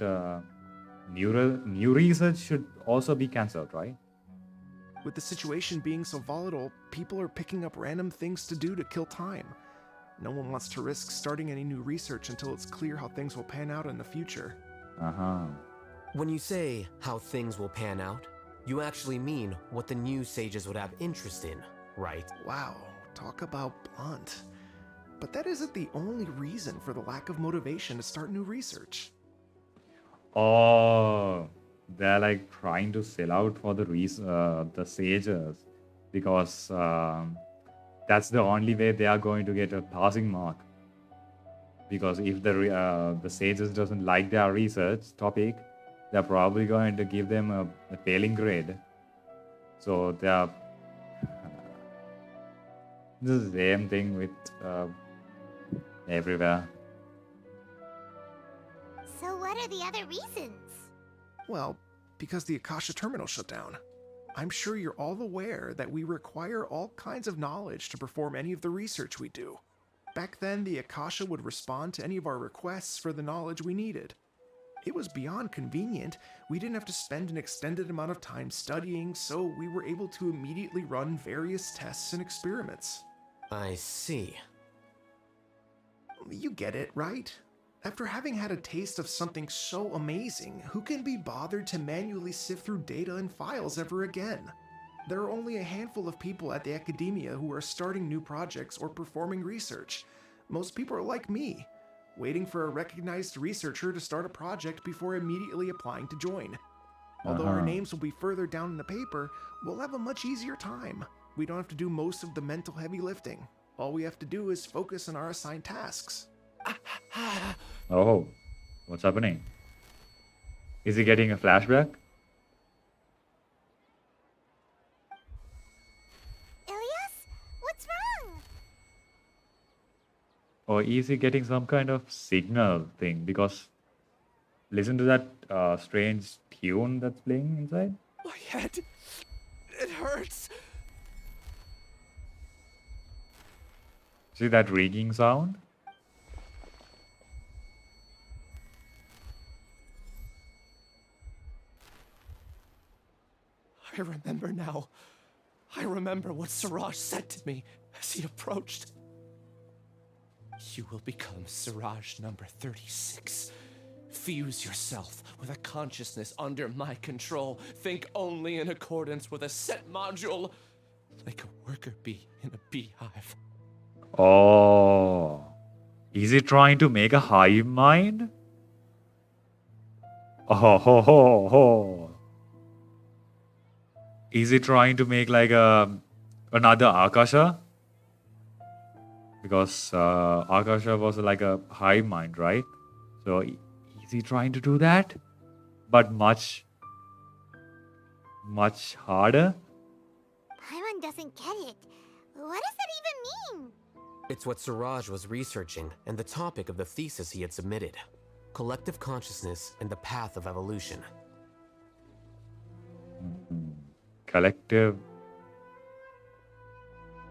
new research should also be cancelled, right? With the situation being so volatile, people are picking up random things to do to kill time. No one wants to risk starting any new research until it's clear how things will pan out in the future. Uh-huh. When you say how things will pan out, You actually mean what the new sages would have interest in, right? Wow, talk about blunt. But that isn't the only reason for the lack of motivation to start new research. Oh, they're like trying to sell out for the sages because that's the only way they are going to get a passing mark. Because if the sages doesn't like their research topic, they're probably going to give them a failing grade. So they are the same thing with everywhere. So what are the other reasons? Well, because the Akasha terminal shut down. I'm sure you're all aware that we require all kinds of knowledge to perform any of the research we do. Back then, the Akasha would respond to any of our requests for the knowledge we needed. It was beyond convenient. We didn't have to spend an extended amount of time studying, so we were able to immediately run various tests and experiments. I see. You get it, right? After having had a taste of something so amazing, who can be bothered to manually sift through data and files ever again? There are only a handful of people at the academia who are starting new projects or performing research. Most people are like me, waiting for a recognized researcher to start a project before immediately applying to join. Although our names will be further down in the paper, we'll have a much easier time. We don't have to do most of the mental heavy lifting. All we have to do is focus on our assigned tasks. Oh, what's happening? Is he getting a flashback? Ilias? What's wrong? Or is he getting some kind of signal thing? Because listen to that strange tune that's playing inside. My head. It hurts. See that ringing sound? I remember now. I remember what Siraj said to me as he approached. You will become Siraj number 36. Fuse yourself with a consciousness under my control. Think only in accordance with a set module, like a worker bee in a beehive. Oh, is he trying to make a hive mind? Oh, ho, ho, ho. Is he trying to make like another Akasha? Because Akasha was like a hive mind, right? So is he trying to do that? But much harder? Paimon doesn't get it. What does that even mean? It's what Siraj was researching and the topic of the thesis he had submitted. Collective consciousness and the path of evolution. Collective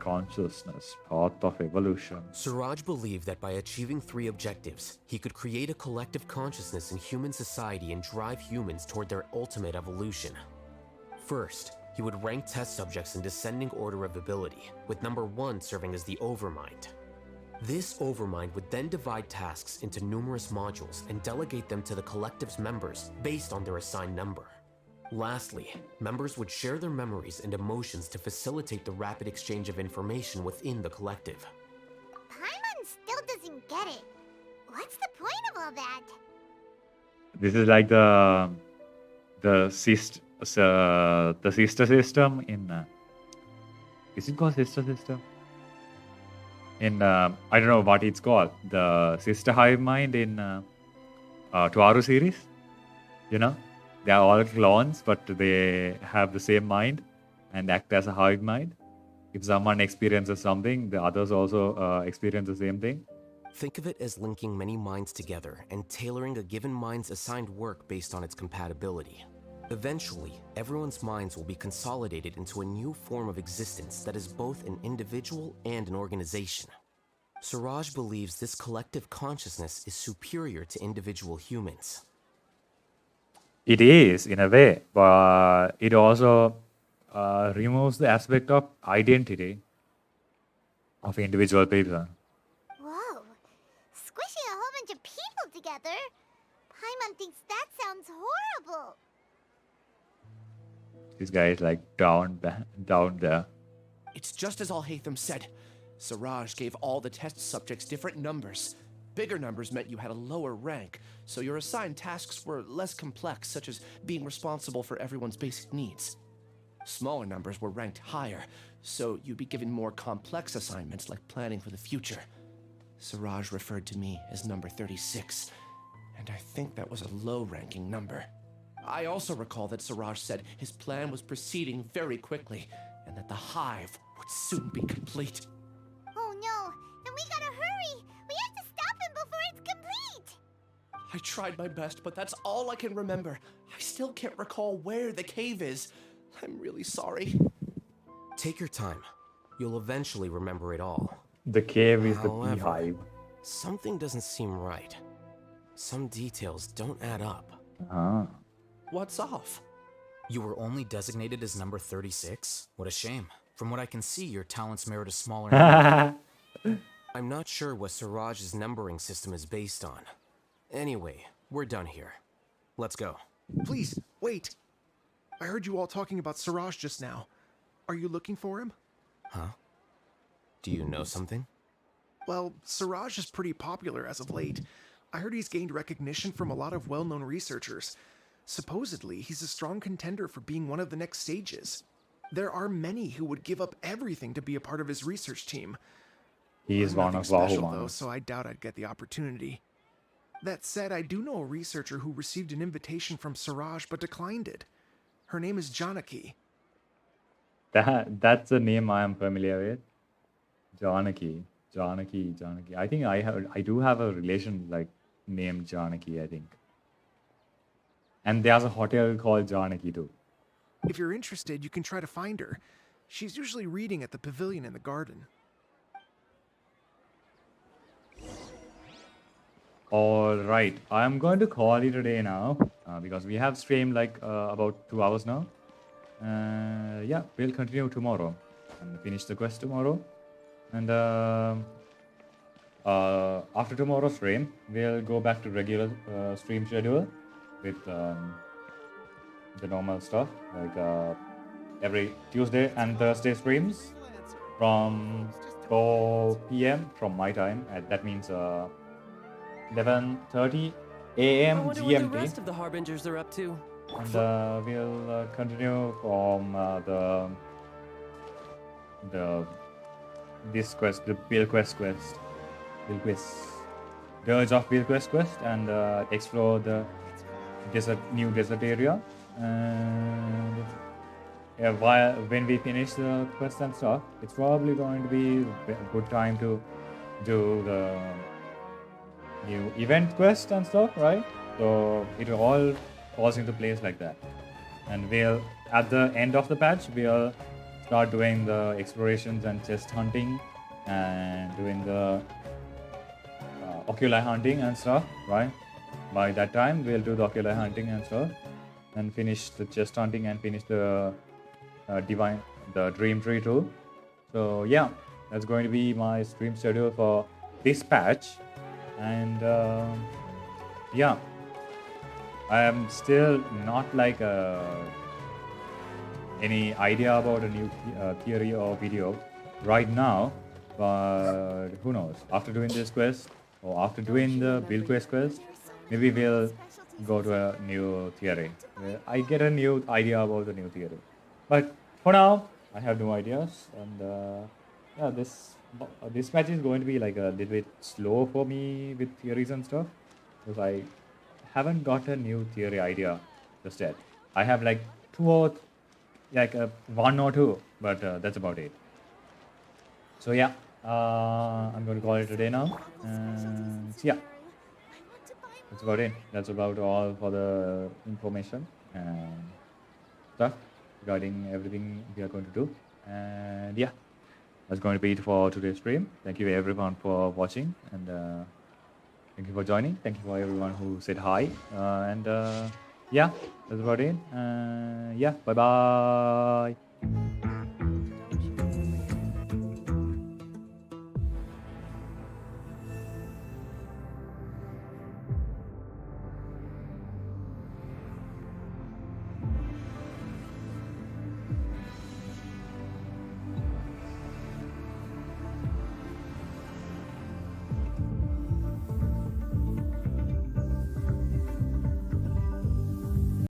consciousness, path of evolution. Siraj believed that by achieving 3 objectives, he could create a collective consciousness in human society and drive humans toward their ultimate evolution. First, he would rank test subjects in descending order of ability, with number 1 serving as the Overmind. This Overmind would then divide tasks into numerous modules and delegate them to the collective's members based on their assigned number. Lastly, members would share their memories and emotions to facilitate the rapid exchange of information within the collective. Paimon still doesn't get it. What's the point of all that? This is like the sister system in. Is it called sister system? In I don't know what it's called. The sister hive mind in Tuaru series. You know, they are all clones, but they have the same mind and act as a hive mind. If someone experiences something, the others also experience the same thing. Think of it as linking many minds together and tailoring a given mind's assigned work based on its compatibility. Eventually, everyone's minds will be consolidated into a new form of existence that is both an individual and an organization. Siraj believes this collective consciousness is superior to individual humans. It is, in a way, but it also removes the aspect of identity of individual people. Whoa. Squishing a whole bunch of people together? Paimon thinks that sounds horrible. This guy is like down there. It's just as Alhaitham said. Siraj gave all the test subjects different numbers. Bigger numbers meant you had a lower rank, so your assigned tasks were less complex, such as being responsible for everyone's basic needs. Smaller numbers were ranked higher, so you'd be given more complex assignments like planning for the future. Siraj referred to me as number 36, and I think that was a low-ranking number. I also recall that Siraj said his plan was proceeding very quickly, and that the hive would soon be complete. Oh no, then we gotta hurry! We have to stop him before it's complete! I tried my best, but that's all I can remember. I still can't recall where the cave is. I'm really sorry. Take your time. You'll eventually remember it all. The cave is the However, beehive. something doesn't seem right. Some details don't add up. Ah. What's off? You were only designated as number 36? What a shame. From what I can see, your talents merit a smaller number. I'm not sure what Siraj's numbering system is based on. Anyway, we're done here. Let's go. Please, wait. I heard you all talking about Siraj just now. Are you looking for him? Huh? Do you know something? Well, Siraj is pretty popular as of late. I heard he's gained recognition from a lot of well-known researchers. Supposedly, he's a strong contender for being one of the next sages. There are many who would give up everything to be a part of his research team. He is one Nothing of special, Vahuman. though, so I doubt I'd get the opportunity. That said, I do know a researcher who received an invitation from Siraj but declined it. Her name is Janaki. That's a name I am familiar with. Janaki. I think I do have a relation like named Janaki, I think. And there's a hotel called Janaki too. If you're interested, you can try to find her. She's usually reading at the pavilion in the garden. Alright, I'm going to call it a day now because we have streamed like about 2 hours now. Yeah, we'll continue tomorrow and finish the quest tomorrow. And after tomorrow's stream, we'll go back to regular stream schedule with the normal stuff like every Tuesday and Thursday streams from 4 p.m. from my time. That means 11:30 a.m. I wonder what the GMT. rest of the Harbingers are up to. And we'll continue from this quest, the Bilquest quest, Dirge of Bilquest quest, and explore the new desert area. And yeah, when we finish the quest and stuff, it's probably going to be a good time to do the new event quest and stuff, right? So it all falls into place like that. And we'll, at the end of the patch, we'll start doing the explorations and chest hunting and doing the oculi hunting and stuff, right? By that time, we'll do the oculi hunting and stuff and finish the chest hunting and finish the dream tree too. So yeah, that's going to be my stream schedule for this patch. And yeah, I am still not like any idea about a new theory or video right now, but who knows, after doing this quest or after doing the build quest, maybe we'll go to a new theory. I get a new idea about the new theory, but for now I have no ideas. And yeah, this match is going to be like a little bit slow for me with theories and stuff because I haven't got a new theory idea just yet. I have like one or two, but that's about it. So yeah, I'm going to call it a day now. And yeah, that's about it. That's about all for the information and stuff regarding everything we are going to do. And yeah, that's going to be it for today's stream. Thank you everyone for watching, and thank you for joining. Thank you for everyone who said hi. And yeah, that's about it. Yeah, bye bye.